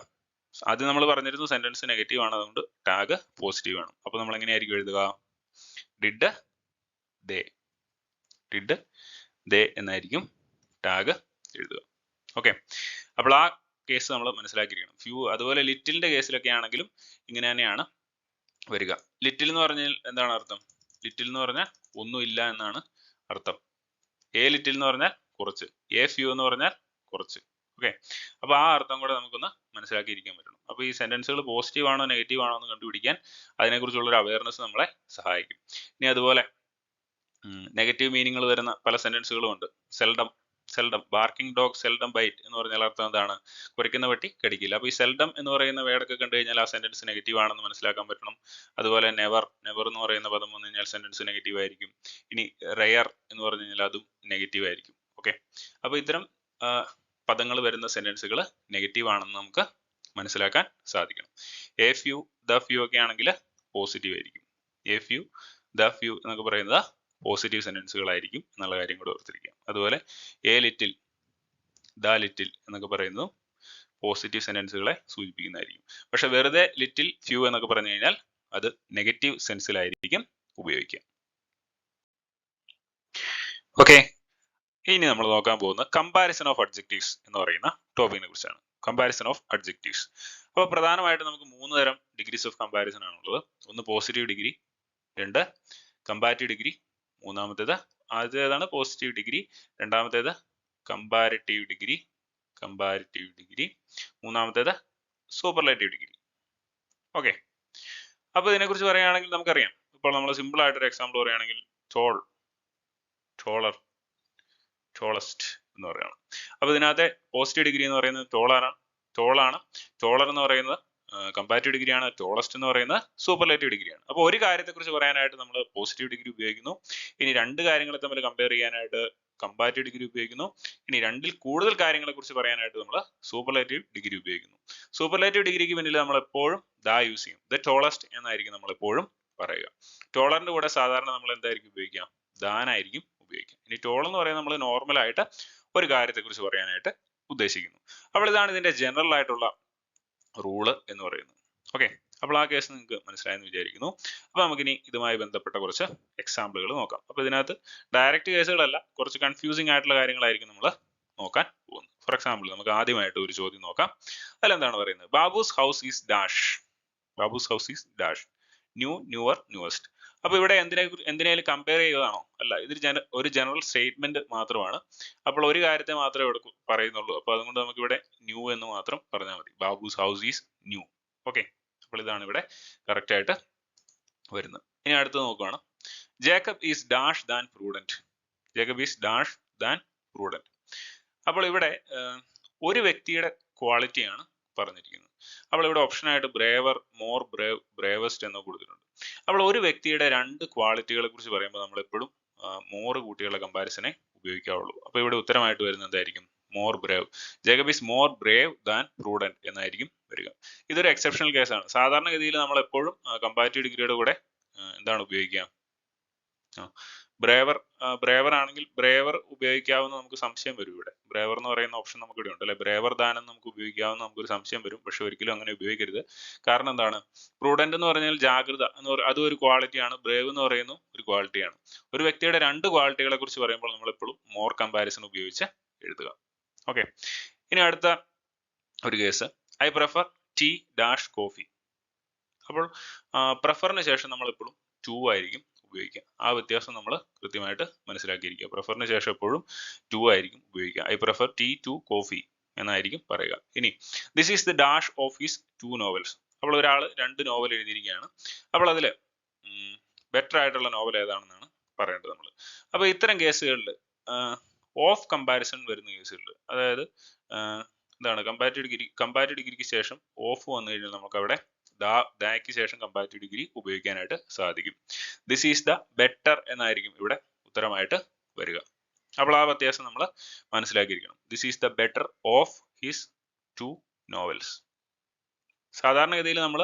അത് നമ്മൾ പറഞ്ഞിരുന്നു സെന്റൻസ് നെഗറ്റീവ് ആണ്, അതുകൊണ്ട് ടാഗ് പോസിറ്റീവ് ആണ്. അപ്പൊ നമ്മൾ എങ്ങനെയായിരിക്കും എഴുതുക? ഡിഡ് ദേ, ഡിഡ് ദേ എന്നായിരിക്കും ടാഗ് എഴുതുക. ഓക്കെ, അപ്പോൾ ആ കേസ് നമ്മൾ മനസ്സിലാക്കിയിരിക്കണം. ഫ്യൂ. അതുപോലെ ലിറ്റിലിന്റെ കേസിലൊക്കെ ആണെങ്കിലും ഇങ്ങനെ തന്നെയാണ് വരിക. ലിറ്റിൽ എന്ന് പറഞ്ഞാൽ എന്താണ് അർത്ഥം? ലിറ്റിൽ എന്ന് പറഞ്ഞാൽ ഒന്നുമില്ല എന്നാണ് അർത്ഥം. എ ലിറ്റിൽ എന്ന് പറഞ്ഞാൽ കുറച്ച്, എ ഫ്യൂ എന്ന് പറഞ്ഞാൽ കുറച്ച്. ഓക്കെ, അപ്പൊ ആ അർത്ഥം കൂടെ നമുക്കൊന്ന് മനസ്സിലാക്കിയിരിക്കാൻ പറ്റണം. അപ്പൊ ഈ സെന്റൻസുകൾ പോസിറ്റീവ് ആണോ നെഗറ്റീവ് ആണോ എന്ന് കണ്ടുപിടിക്കാൻ അതിനെക്കുറിച്ചുള്ള ഒരു അവയർനെസ് നമ്മളെ സഹായിക്കും. ഇനി അതുപോലെ നെഗറ്റീവ് മീനിങ്ങൾ വരുന്ന പല സെന്റൻസുകളും ഉണ്ട്. Seldom, seldom. Barking dog seldom bite എന്ന് പറഞ്ഞാൽ അർത്ഥം എന്താണ്? കുരയ്ക്കുന്ന പട്ടി കടിക്കില്ല. അപ്പൊ ഈ സെൽഡം എന്ന് പറയുന്ന വേർഡൊക്കെ കണ്ടു കഴിഞ്ഞാൽ ആ സെന്റൻസ് നെഗറ്റീവ് ആണെന്ന് മനസ്സിലാക്കാൻ പറ്റണം. അതുപോലെ നെവർ, നെവർ എന്ന് പറയുന്ന പദം വന്നു കഴിഞ്ഞാൽ സെന്റൻസ് നെഗറ്റീവ് ആയിരിക്കും. ഇനി റെയർ എന്ന് പറഞ്ഞു കഴിഞ്ഞാൽ അതും നെഗറ്റീവ് ആയിരിക്കും. ഓക്കെ, അപ്പൊ ഇത്തരം പദങ്ങൾ വരുന്ന സെന്റൻസുകൾ നെഗറ്റീവ് ആണെന്ന് നമുക്ക് മനസ്സിലാക്കാൻ സാധിക്കണം. എ ഫ്യൂ, ദ ഫ്യൂ ഒക്കെ ആണെങ്കിൽ പോസിറ്റീവ് ആയിരിക്കും. എ ഫ്യൂ, ദ ഫ്യൂ എന്നൊക്കെ പറയുന്നത് പോസിറ്റീവ് സെന്റൻസുകളായിരിക്കും എന്നുള്ള കാര്യം കൂടെ ഓർത്തിരിക്കുക. അതുപോലെ എ ലിറ്റിൽ, ദ ലിറ്റിൽ എന്നൊക്കെ പറയുന്നതും പോസിറ്റീവ് സെന്റൻസുകളെ സൂചിപ്പിക്കുന്നതായിരിക്കും. പക്ഷെ വെറുതെ ലിറ്റിൽ, ഫ്യൂ എന്നൊക്കെ പറഞ്ഞു കഴിഞ്ഞാൽ അത് നെഗറ്റീവ് സെൻസിലായിരിക്കും ഉപയോഗിക്കുക. ഓക്കെ, ഇനി നമ്മൾ നോക്കാൻ പോകുന്നത് കമ്പാരിസൺ ഓഫ് അഡ്ജക്റ്റീവ്സ് എന്ന് പറയുന്ന ടോപ്പിക്കിനെ കുറിച്ചാണ്. Comparison of adjectives. അപ്പോൾ പ്രധാനമായിട്ട് നമുക്ക് 3 തരം ഡിഗ്രീസ് ഓഫ് കമ്പാരിസൺ ആണുള്ളത്. ഒന്ന് പോസിറ്റീവ് ഡിഗ്രി, 2 കമ്പാരിറ്റീവ് ഡിഗ്രി, മൂന്നാമത്തേത് ആദ്യത്തേതാണ് പോസിറ്റീവ് ഡിഗ്രി, രണ്ടാമത്തേത് കമ്പാരിറ്റീവ് ഡിഗ്രി, കമ്പാരിറ്റീവ് ഡിഗ്രി, മൂന്നാമത്തേത് സൂപ്പർലേറ്റീവ് ഡിഗ്രി. ഓക്കെ, അപ്പൊ ഇതിനെക്കുറിച്ച് പറയുകയാണെങ്കിൽ നമുക്കറിയാം. ഇപ്പോൾ നമ്മൾ സിമ്പിൾ ആയിട്ടൊരു എക്സാമ്പിൾ പറയുകയാണെങ്കിൽ ടോൾ, ടോളർ, ടോളസ്റ്റ് എന്ന് പറയുന്നത്. അപ്പൊ ഇതിനകത്തെ പോസിറ്റീവ് ഡിഗ്രി എന്ന് പറയുന്നത് ടോളാണ്, ടോളർ എന്ന് പറയുന്നത് കമ്പാരിറ്റീവ് ഡിഗ്രി ആണ്, ടോളസ്റ്റ് എന്ന് പറയുന്നത് സൂപ്പർലേറ്റീവ് ഡിഗ്രിയാണ്. അപ്പോൾ ഒരു കാര്യത്തെക്കുറിച്ച് പറയാനായിട്ട് നമ്മൾ പോസിറ്റീവ് ഡിഗ്രി ഉപയോഗിക്കുന്നു. ഇനി 2 കാര്യങ്ങളെ തമ്മിൽ കമ്പയർ ചെയ്യാനായിട്ട് കമ്പാരിറ്റീവ് ഡിഗ്രി ഉപയോഗിക്കുന്നു. ഇനി 2ൽ കൂടുതൽ കാര്യങ്ങളെ കുറിച്ച് പറയാനായിട്ട് നമ്മൾ സൂപ്പർലേറ്റീവ് ഡിഗ്രി ഉപയോഗിക്കുന്നു. സൂപ്പർലേറ്റീവ് ഡിഗ്രിക്ക് പിന്നിൽ നമ്മൾ എപ്പോഴും ദ യൂസ് ചെയ്യും. ദ ടോളസ്റ്റ് എന്നായിരിക്കും നമ്മൾ എപ്പോഴും പറയുക. ടോളറിന്റെ കൂടെ സാധാരണ നമ്മൾ എന്തായിരിക്കും ഉപയോഗിക്കുക? ദാനായിരിക്കും ഉപയോഗിക്കുക. ഇനി ടോൾ എന്ന് പറയുന്നത് നമ്മൾ നോർമൽ ആയിട്ട് ഒരു കാര്യത്തെക്കുറിച്ച് പറയാനായിട്ട് ഉദ്ദേശിക്കുന്നു. അപ്പോൾ ഇതാണ് ഇതിന്റെ ജനറൽ ആയിട്ടുള്ള റൂള് എന്ന് പറയുന്നത്. ഓക്കെ, അപ്പോൾ ആ കേസ് നിങ്ങൾക്ക് മനസ്സിലായെന്ന് വിചാരിക്കുന്നു. അപ്പോൾ നമുക്കിനി ഇതുമായി ബന്ധപ്പെട്ട കുറച്ച് എക്സാമ്പിളുകൾ നോക്കാം. അപ്പോൾ ഇതിനകത്ത് ഡയറക്റ്റ് കേസുകളല്ല, കുറച്ച് കൺഫ്യൂസിങ് ആയിട്ടുള്ള കാര്യങ്ങളായിരിക്കും നമ്മൾ നോക്കാൻ പോകുന്നത്. ഫോർ എക്സാമ്പിൾ നമുക്ക് ആദ്യമായിട്ട് ഒരു ചോദ്യം നോക്കാം. അതിലെന്താണ് പറയുന്നത്? Babu's house is dash, Babu's house is dash, new, newer, newest. അപ്പൊ ഇവിടെ എന്തിനേലും കമ്പയർ ചെയ്യുകയാണോ? അല്ല, ഇതൊരു ഒരു ജനറൽ സ്റ്റേറ്റ്മെന്റ് മാത്രമാണ്. അപ്പോൾ ഒരു കാര്യത്തെ മാത്രമേ ഇവിടെ പറയുന്നുള്ളൂ. അപ്പൊ അതുകൊണ്ട് നമുക്ക് ഇവിടെ ന്യൂ എന്ന് മാത്രം പറഞ്ഞാൽ മതി. Babu's house is new. Okay, അപ്പോൾ ഇതാണ് ഇവിടെ കറക്റ്റ് ആയിട്ട് വരുന്നത്. ഇനി അടുത്ത് നോക്കുകയാണ്. Jacob is dash than prudent, Jacob is dash than prudent. അപ്പോൾ ഇവിടെ ഒരു വ്യക്തിയുടെ ക്വാളിറ്റിയാണ് പറഞ്ഞിരിക്കുന്നത്. അപ്പോൾ ഇവിടെ ഓപ്ഷനായിട്ട് ബ്രേവർ, മോർ ബ്രേവ്, ബ്രേവസ്റ്റ് എന്ന് കൊടുത്തിട്ടുണ്ട്. അപ്പോൾ ഒരു വ്യക്തിയുടെ രണ്ട് ക്വാളിറ്റികളെ കുറിച്ച് പറയുമ്പോൾ നമ്മൾ എപ്പോഴും മോർ കൂട്ടിയുള്ള കമ്പാരിസനെ ഉപയോഗിക്കാവുള്ളൂ. അപ്പോൾ ഇവിടെ ഉത്തരമായിട്ട് വരുന്നത് എന്തായിരിക്കും? More Brave. Jacob is more Brave than prudent എന്നായിരിക്കും വരിക. ഇതൊരു എക്സെപ്ഷണൽ കേസാണ്. സാധാരണഗതിയിൽ നമ്മൾ എപ്പോഴും കമ്പാരിറ്റീവ് ഡിഗ്രിയുടെ കൂടെ എന്താണ് ഉപയോഗിക്കുക? ബ്രേവർ ആണെങ്കിൽ ബ്രേവർ ഉപയോഗിക്കാവുന്ന നമുക്ക് സംശയം വരും. ഇവിടെ ബ്രേവർ എന്ന് പറയുന്ന ഓപ്ഷൻ നമുക്ക് ഇവിടെ ഉണ്ട് അല്ലെ. ബ്രേവർ ദാനം നമുക്ക് ഉപയോഗിക്കാവുന്ന നമുക്കൊരു സംശയം വരും. പക്ഷെ ഒരിക്കലും അങ്ങനെ ഉപയോഗിക്കരുത്. കാരണം എന്താണ്? പ്രൂഡന്റ് എന്ന് പറഞ്ഞാൽ ജാഗ്രത എന്ന് അതും ഒരു ക്വാളിറ്റിയാണ്. ബ്രേവ് എന്ന് പറയുന്ന ഒരു ക്വാളിറ്റിയാണ്. ഒരു വ്യക്തിയുടെ രണ്ട് ക്വാളിറ്റികളെ കുറിച്ച് പറയുമ്പോൾ നമ്മൾ എപ്പോഴും മോർ കമ്പാരിസൺ ഉപയോഗിച്ച് എഴുതുക. ഓക്കെ, ഇനി അടുത്ത ഒരു case, I prefer tea dash coffee. അപ്പോൾ പ്രിഫറിന് ശേഷം നമ്മൾ എപ്പോഴും ടു ആയിരിക്കും ഉപയോഗിക്കുക. ആ വ്യത്യാസം നമ്മൾ കൃത്യമായിട്ട് മനസ്സിലാക്കിയിരിക്കുക. പ്രിഫറിന് ശേഷം എപ്പോഴും ടു ആയിരിക്കും ഉപയോഗിക്കുക. I prefer tea to coffee എന്നായിരിക്കും പറയുക. ഇനി this is the dash of his two novels. അപ്പോൾ ഒരാൾ രണ്ട് നോവൽ എഴുതിയിരിക്കുകയാണ്. അപ്പോൾ അതിൽ ബെറ്റർ ആയിട്ടുള്ള നോവൽ ഏതാണെന്നാണ് പറയേണ്ടത് നമ്മൾ. അപ്പോൾ ഇത്തരം കേസുകളിൽ ഓഫ് കമ്പാരിസൺ വരുന്ന കേസുകളിൽ, അതായത് എന്താണ് കമ്പാരിറ്റീവ് ഡിഗ്രിക്ക് ശേഷം ഓഫ് വന്നു കഴിഞ്ഞാൽ നമുക്ക് അവിടെ ദായ്ക്ക് ശേഷം കമ്പാരിറ്റീവ് ഡിഗ്രി ഉപയോഗിക്കാനായിട്ട് സാധിക്കും. ദിസ് ഈസ് ദ ബെറ്റർ എന്നായിരിക്കും ഇവിടെ ഉത്തരമായിട്ട് വരിക. അപ്പോൾ ആ വ്യത്യാസം നമ്മൾ മനസ്സിലാക്കിയിരിക്കണം. This is the better of his two novels. സാധാരണഗതിയിൽ നമ്മൾ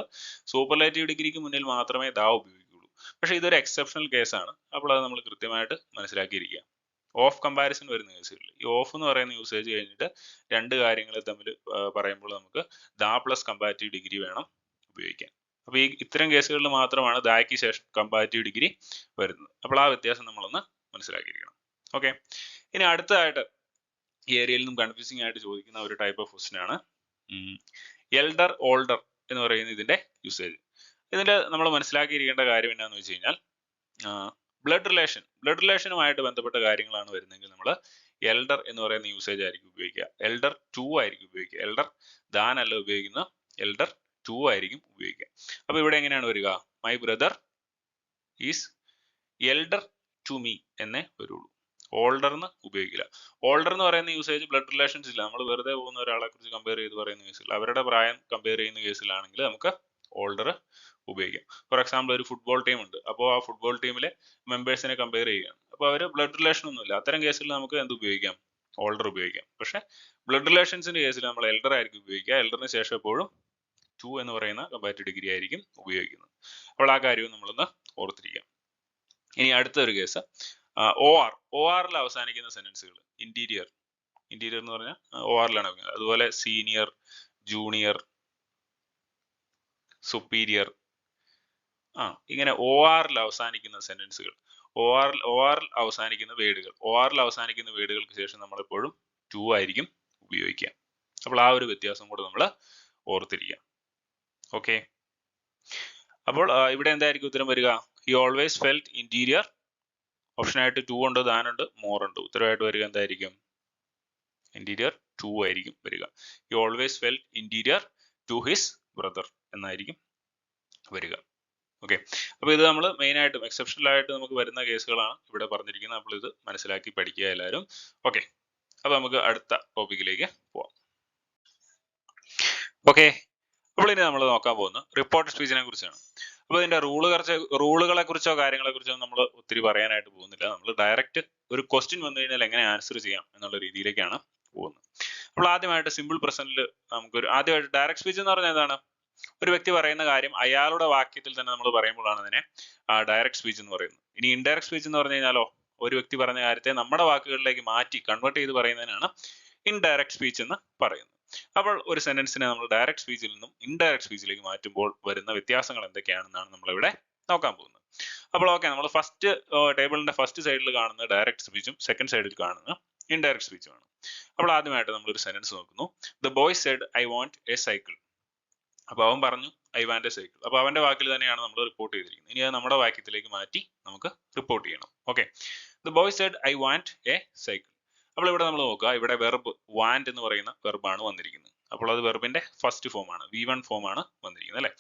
സൂപ്പർലേറ്റീവ് ഡിഗ്രിക്ക് മുന്നിൽ മാത്രമേ ദാ ഉപയോഗിക്കുകയുള്ളൂ. പക്ഷേ ഇതൊരു എക്സെപ്ഷണൽ കേസാണ്. അപ്പോൾ അത് നമ്മൾ കൃത്യമായിട്ട് മനസ്സിലാക്കിയിരിക്കുക. ഓഫ് കമ്പാരിസൺ വരുന്ന കേസുകളിൽ ഈ ഓഫ് എന്ന് പറയുന്ന യൂസേജ് കഴിഞ്ഞിട്ട് രണ്ട് കാര്യങ്ങൾ തമ്മിൽ പറയുമ്പോൾ നമുക്ക് ദാ പ്ലസ് കമ്പാരിറ്റീവ് ഡിഗ്രി വേണം ഉപയോഗിക്കാൻ. അപ്പോൾ ഇത്തരം കേസുകളിൽ മാത്രമാണ് ദായ്ക്ക് ശേഷം കമ്പാരിറ്റീവ് ഡിഗ്രി വരുന്നത്. അപ്പോൾ ആ വ്യത്യാസം നമ്മളൊന്ന് മനസ്സിലാക്കിയിരിക്കണം. ഓക്കെ, ഇനി അടുത്തതായിട്ട് ഈ ഏരിയയിൽ നിന്നും കൺഫ്യൂസിംഗ് ആയിട്ട് ചോദിക്കുന്ന ഒരു ടൈപ്പ് ഓഫ് ക്വസ്റ്റ്യൻ ആണ് എൽഡർ ഓൾഡർ എന്ന് പറയുന്ന ഇതിന്റെ യൂസേജ്. ഇതിന്റെ നമ്മൾ മനസ്സിലാക്കിയിരിക്കേണ്ട കാര്യം എന്താണെന്ന് വെച്ച് കഴിഞ്ഞാൽ ബ്ലഡ് റിലേഷനുമായിട്ട് ബന്ധപ്പെട്ട കാര്യങ്ങളാണ് വരുന്നതെങ്കിൽ നമ്മൾ എൽഡർ എന്ന് പറയുന്ന യൂസേജ് ആയിരിക്കും ഉപയോഗിക്കുക. എൽഡർ ടു ആയിരിക്കും ഉപയോഗിക്കുക. എൽഡർ ദാൻ അല്ല ഉപയോഗിക്കുന്ന, എൽഡർ ടു ആയിരിക്കും ഉപയോഗിക്കുക. അപ്പൊ ഇവിടെ എങ്ങനെയാണ് വരിക? My brother is elder to me എന്നേ വരുള്ളൂ. ഓൾഡർ എന്ന് ഉപയോഗിക്കില്ല. ഓൾഡർ എന്ന് പറയുന്ന യൂസേജ് ബ്ലഡ് റിലേഷൻസ് ഇല്ല. നമ്മൾ വെറുതെ പോകുന്ന ഒരാളെ കുറിച്ച് കമ്പയർ ചെയ്ത് പറയുന്ന കേസിൽ, അവരുടെ പ്രായം കമ്പയർ ചെയ്യുന്ന കേസിലാണെങ്കിൽ നമുക്ക് ഓൾഡർ ഉപയോഗിക്കാം. ഫോർ എക്സാമ്പിൾ ഒരു ഫുട്ബോൾ ടീം ഉണ്ട്. അപ്പോൾ ആ ഫുട്ബോൾ ടീമിലെ മെമ്പേഴ്സിനെ കമ്പയർ ചെയ്യുകയാണ്. അപ്പോൾ അവർ ബ്ലഡ് റിലേഷൻ ഒന്നുമില്ല. അത്തരം കേസിൽ നമുക്ക് എന്ത് ഉപയോഗിക്കാം? ഓൾഡർ ഉപയോഗിക്കാം. പക്ഷെ ബ്ലഡ് റിലേഷൻസിന്റെ കേസിൽ നമ്മൾ എൽഡർ ആയിരിക്കും ഉപയോഗിക്കുക. എൽഡറിന് ശേഷം എപ്പോഴും ടു എന്ന് പറയുന്ന കമ്പാരിറ്റീവ് ഡിഗ്രി ആയിരിക്കും ഉപയോഗിക്കുന്നത്. അപ്പോൾ ആ കാര്യവും നമ്മളൊന്ന് ഓർത്തിരിക്കാം. ഇനി അടുത്ത ഒരു കേസ് ഒ ആറിൽ അവസാനിക്കുന്ന സെന്റൻസുകൾ. ഇന്റീരിയർ എന്ന് പറഞ്ഞാൽ ഒ ആറിലാണ്. അതുപോലെ സീനിയർ, ജൂനിയർ, സുപ്പീരിയർ, ഇങ്ങനെ ഒ ആറിൽ അവസാനിക്കുന്ന സെന്റൻസുകൾ, ഒ ആറിൽ അവസാനിക്കുന്ന വേർഡുകൾക്ക് ശേഷം നമ്മൾ എപ്പോഴും ടു ആയിരിക്കും ഉപയോഗിക്കുക. അപ്പോൾ ആ ഒരു വ്യത്യാസം കൂടെ നമ്മൾ ഓർത്തിരിക്കുക. ഓക്കെ, അപ്പോൾ ഇവിടെ എന്തായിരിക്കും ഉത്തരം വരിക? He always felt inferior. ഓപ്ഷനായിട്ട് ടു ഉണ്ട്, ദാൻ ഉണ്ട്, മോർ ഉണ്ട്. ഉത്തരമായിട്ട് വരിക എന്തായിരിക്കും? ഇന്റീരിയർ ടു ആയിരിക്കും വരിക. He always felt inferior to his brother എന്നായിരിക്കും വരിക. ഓക്കെ, അപ്പോൾ ഇത് നമ്മൾ മെയിൻ ആയിട്ടും എക്സെപ്ഷണൽ ആയിട്ട് നമുക്ക് വരുന്ന കേസുകളാണ് ഇവിടെ പറഞ്ഞിരിക്കുന്നത്. അപ്പോൾ ഇത് മനസ്സിലാക്കി പഠിക്കുക എല്ലാവരും. ഓക്കെ, അപ്പോൾ നമുക്ക് അടുത്ത ടോപ്പിക്കിലേക്ക് പോവാം. ഓക്കെ, അപ്പോൾ ഇനി നമ്മൾ നോക്കാൻ പോകുന്നത് റിപ്പോർട്ട് സ്പീച്ചിനെ കുറിച്ചാണ്. അപ്പോൾ ഇതിന്റെ റൂളുകളെ കുറിച്ചോ കാര്യങ്ങളെ കുറിച്ചോ നമ്മൾ ഒത്തിരി പറയാനായിട്ട് പോകുന്നില്ല. നമ്മൾ ഡയറക്റ്റ് ഒരു ക്വസ്റ്റ്യൻ വന്നു കഴിഞ്ഞാൽ എങ്ങനെ ആൻസർ ചെയ്യാം എന്നുള്ള രീതിയിലേക്കാണ് പോകുന്നത്. അപ്പോൾ ആദ്യമായിട്ട് സിമ്പിൾ പ്രസന്റിൽ ആദ്യമായിട്ട് ഡയറക്റ്റ് സ്പീച്ച് എന്ന് പറഞ്ഞാൽ എന്താണ്? ഒരു വ്യക്തി പറയുന്ന കാര്യം അയാളുടെ വാക്യത്തിൽ തന്നെ നമ്മൾ പറയുമ്പോഴാണ് അതിനെ ഡയറക്റ്റ് സ്പീച്ച് എന്ന് പറയുന്നത്. ഇനി ഇൻഡയറക്റ്റ് സ്പീച്ച് എന്ന് പറഞ്ഞു കഴിഞ്ഞാലോ, ഒരു വ്യക്തി പറഞ്ഞ കാര്യത്തെ നമ്മുടെ വാക്കുകളിലേക്ക് മാറ്റി കൺവേർട്ട് ചെയ്ത് പറയുന്നതിനാണ് ഇൻഡയറക്റ്റ് സ്പീച്ച് എന്ന് പറയുന്നത്. അപ്പോൾ ഒരു സെന്റൻസിനെ നമ്മൾ ഡയറക്റ്റ് സ്പീച്ചിൽ നിന്നും ഇൻഡയറക്റ്റ് സ്പീച്ചിലേക്ക് മാറ്റുമ്പോൾ വരുന്ന വ്യത്യാസങ്ങൾ എന്തൊക്കെയാണെന്നാണ് നമ്മളിവിടെ നോക്കാൻ പോകുന്നത്. അപ്പോൾ ഓക്കെ, നമ്മൾ ഫസ്റ്റ് ടേബിളിന്റെ ഫസ്റ്റ് സൈഡിൽ കാണുന്ന ഡയറക്റ്റ് സ്പീച്ചും സെക്കൻഡ് സൈഡിൽ കാണുന്ന ഇൻഡയറക്റ്റ് സ്പീച്ചുമാണ്. അപ്പോൾ ആദ്യമായിട്ട് നമ്മളൊരു സെന്റൻസ് നോക്കുന്നു. The boy said I want a cycle. അപ്പൊ അവൻ പറഞ്ഞു ഐ വാണ്ട് എ സൈക്കിൾ. അപ്പൊ അവന്റെ വാക്കിൽ തന്നെയാണ് നമ്മൾ റിപ്പോർട്ട് ചെയ്തിരിക്കുന്നത്. ഇനി അത് നമ്മുടെ വാക്യത്തിലേക്ക് മാറ്റി നമുക്ക് റിപ്പോർട്ട് ചെയ്യണം. Okay, the boy said I want a cycle. അപ്പോൾ ഇവിടെ നമ്മൾ നോക്കുക, ഇവിടെ വെർബ് വാണ്ട് എന്ന് പറയുന്ന വെർബാണ് വന്നിരിക്കുന്നത്. അപ്പോൾ അത് വെർബിന്റെ ഫസ്റ്റ് ഫോം ആണ്, V1 ഫോം ആണ് വന്നിരിക്കുന്നത് അല്ലെ.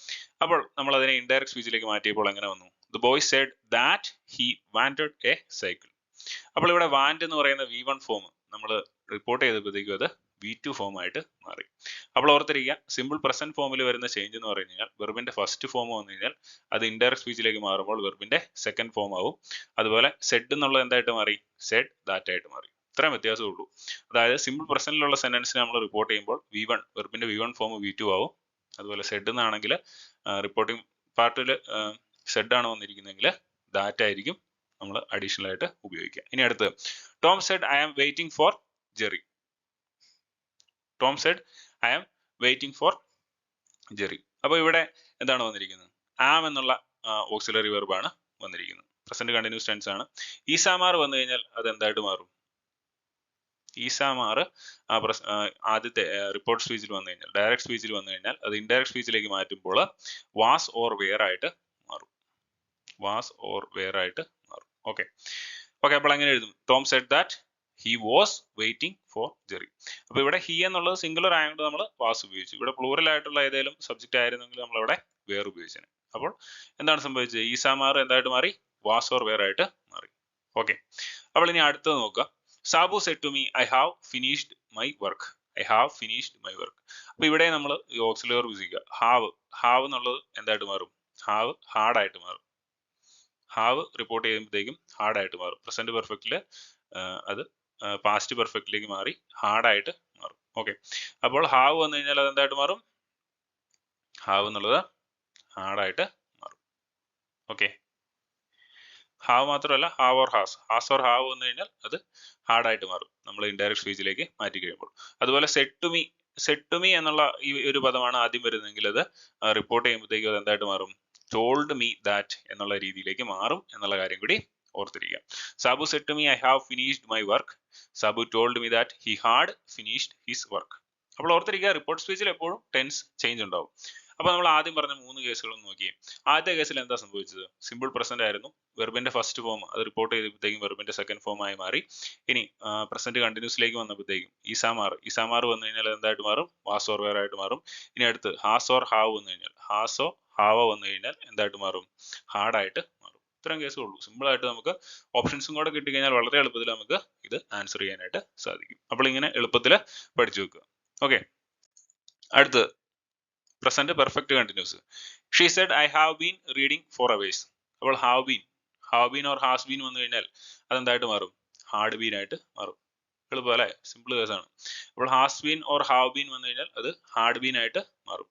അപ്പോൾ നമ്മൾ അതിനെ ഇൻഡയറക്റ്റ് സ്പീച്ചിലേക്ക് മാറ്റിയപ്പോൾ എങ്ങനെ വന്നു? The boy said that he wanted a cycle. അപ്പോൾ ഇവിടെ വാന്റ് എന്ന് പറയുന്ന V1 ഫോം നമ്മൾ റിപ്പോർട്ട് ചെയ്തപ്പോഴത്തേക്കും അത് V2 ഫോം ആയിട്ട് മാറി. അപ്പോൾ ഓർത്തിരിക്കുക, സിമ്പിൾ പ്രസന്റ് ഫോമിൽ വരുന്ന ചേഞ്ച് എന്ന് പറഞ്ഞു കഴിഞ്ഞാൽ വെർബിന്റെ ഫസ്റ്റ് ഫോം വന്നു കഴിഞ്ഞാൽ അത് ഇൻഡയറക്റ്റ് സ്പീച്ചിലേക്ക് മാറുമ്പോൾ വെർബിന്റെ സെക്കൻഡ് ഫോം ആവും. അതുപോലെ സെഡ് എന്നുള്ളത് എന്തായിട്ട് മാറി? സെഡ് ദാറ്റ് ആയിട്ട് മാറി. ഇത്രയും വ്യത്യാസമേ ഉള്ളൂ. അതായത് സിമ്പിൾ പ്രസന്റിലുള്ള സെന്റൻസിനെ നമ്മൾ റിപ്പോർട്ട് ചെയ്യുമ്പോൾ V1 വെർബിന്റെ V1 ഫോം V2 ആവും. അതുപോലെ സെഡ് എന്നാണെങ്കിൽ റിപ്പോർട്ടിംഗ് പാർട്ടിൽ സെഡ് ആണ് വന്നിരിക്കുന്നതെങ്കിൽ ദാറ്റ് ആയിരിക്കും നമ്മൾ അഡീഷണൽ ആയിട്ട് ഉപയോഗിക്കുക. ഇനി അടുത്ത് Tom said I am waiting for Jerry. Tom said I am waiting for Jerry. അപ്പോൾ ഇവിടെ എന്താണ് വന്നിരിക്കുന്നത്? ആം എന്നുള്ള ഓക്സിലറി വെർബാണ് വന്നിരിക്കുന്നത്. പ്രസന്റ് കണ്ടിന്യൂസ് ടെൻസ് ആണ്. ഈസാമാർ വന്നു കഴിഞ്ഞാൽ അത് എന്തായിട്ട് മാറും? ഈസാമാർ ആദ്യത്തെ റിപ്പോർട്ട് സ്പീച്ചിൽ വന്നു കഴിഞ്ഞാൽ, ഡയറക്റ്റ് സ്പീച്ചിൽ വന്നു കഴിഞ്ഞാൽ അത് ഇൻഡയറക്റ്റ് സ്പീച്ചിലേക്ക് മാറ്റുമ്പോൾ വാസ് ഓർ വെയർ ആയിട്ട് മാറും. വാസ് ഓർ വെയർ ആയിട്ട് മാറും. ഓക്കെ. അപ്പോൾ എങ്ങനെ എഴുതും? Tom Z that he was waiting for Jerry. അപ്പൊ ഇവിടെ ഹി എന്നുള്ളത് സിംഗുലർ ആയതുകൊണ്ട് നമ്മൾ വാസ് ഉപയോഗിച്ചു. ഇവിടെ പ്ലൂറൽ ആയിട്ടുള്ള ഏതെങ്കിലും സബ്ജക്റ്റ് ആയിരുന്നെങ്കിൽ നമ്മൾ അവിടെ വേർ ഉപയോഗിച്ചത്. അപ്പോൾ എന്താണ് സംഭവിച്ചത്? ഈസാമാർ എന്തായിട്ട് മാറി? വാസ് ഓർ വെയർ ആയിട്ട് മാറി. ഓക്കെ. അപ്പോൾ ഇനി അടുത്തത് നോക്കുക. Sabu said to me I have finished my work. I have finished my work. അപ്പൊ ഇവിടെ നമ്മൾ ഓക്സിലറി ഉപയോഗിക്കുക. ഹാവ് എന്നുള്ളത് എന്തായിട്ട് മാറും? ഹാവ് ഹാർഡായിട്ട് മാറും. ഹാവ് റിപ്പോർട്ട് ചെയ്യുമ്പോഴത്തേക്കും ഹാർഡായിട്ട് മാറും. പ്രസന്റ് പെർഫെക്റ്റില് അത് പാസ്റ്റ് പെർഫെക്റ്റിലേക്ക് മാറി ഹാർഡായിട്ട് മാറും. ഓക്കെ. അപ്പോൾ ഹാവ് വന്നു കഴിഞ്ഞാൽ അത് എന്തായിട്ട് മാറും? ഹാവ് എന്നുള്ളത് ഹാർഡായിട്ട് മാറും. ഓക്കെ. ഹാവ് മാത്രമല്ല, have or has or have വന്നു കഴിഞ്ഞാൽ അത് ഹാർഡായിട്ട് മാറും നമ്മൾ ഇൻഡയറക്റ്റ് സ്പീച്ചിലേക്ക് മാറ്റി കഴിയുമ്പോൾ. അതുപോലെ സെഡ് ടു മീ എന്നുള്ള ഈ ഒരു പദമാണ് ആദ്യം വരുന്നതെങ്കിൽ അത് റിപ്പോർട്ട് ചെയ്യുമ്പോഴത്തേക്കും അത് എന്തായിട്ട് മാറും? ടോൾഡ് മീ ദാറ്റ് എന്നുള്ള രീതിയിലേക്ക് മാറും എന്നുള്ള കാര്യം കൂടി ഓർത്തിരിക്കുക. Sabu said to me I have finished my work. Sabu told me that he had finished his work. അപ്പോൾ ഓർത്തിരിക്കുക, റിപ്പോർട്ട് സ്പീച്ചിൽ എപ്പോഴും ടെൻസ് ചേഞ്ച് ഉണ്ടാവും. അപ്പൊ നമ്മൾ ആദ്യം പറഞ്ഞ 3 കേസുകളും നോക്കി. ആദ്യത്തെ കേസിൽ എന്താ സംഭവിച്ചത്? സിമ്പിൾ പ്രസന്റ് ആയിരുന്നു. വെർബിന്റെ ഫസ്റ്റ് ഫോം അത് റിപ്പോർട്ട് ചെയ്തപ്പോഴത്തേക്കും വെർബിന്റെ സെക്കൻഡ് ഫോം ആയി മാറി. ഇനി പ്രസന്റ് കണ്ടിന്യൂസിലേക്ക് വന്നപ്പോഴത്തേക്കും ഈസാമാർ വന്നു കഴിഞ്ഞാൽ എന്തായിട്ട് മാറും? വാസ് ഓർ വെയർ ആയിട്ട് മാറും. ഇനി അടുത്ത് ഹാസ് ഓർ ഹാവ് വന്നു കഴിഞ്ഞാൽ, ഹാസോ ഹാവോ വന്നു കഴിഞ്ഞാൽ എന്തായിട്ട് മാറും? ഹാർഡായിട്ട് മാറും. ഇത്രയും കേസേ ഉള്ളൂ. സിമ്പിൾ ആയിട്ട് നമുക്ക് ഓപ്ഷൻസും കൂടെ കിട്ടിക്കഴിഞ്ഞാൽ വളരെ എളുപ്പത്തിൽ നമുക്ക് ഇത് ആൻസർ ചെയ്യാനായിട്ട് സാധിക്കും. അപ്പോൾ ഇങ്ങനെ എളുപ്പത്തിൽ പഠിച്ചു വെക്കുക. ഓക്കെ. അടുത്ത് present perfect continuous. She said I have been reading for hours. അപ്പോൾ have been or has been വന്നു കഴിഞ്ഞാൽ അതെന്തായിട്ട് മാറും? ഹാർഡ് ബീൻ ആയിട്ട് മാറും. എളുപ്പം അല്ലെ? സിമ്പിൾ കേസാണ്. അപ്പോൾ has been or have been വന്നു കഴിഞ്ഞാൽ അത് ഹാർഡ് ബീൻ ആയിട്ട് മാറും.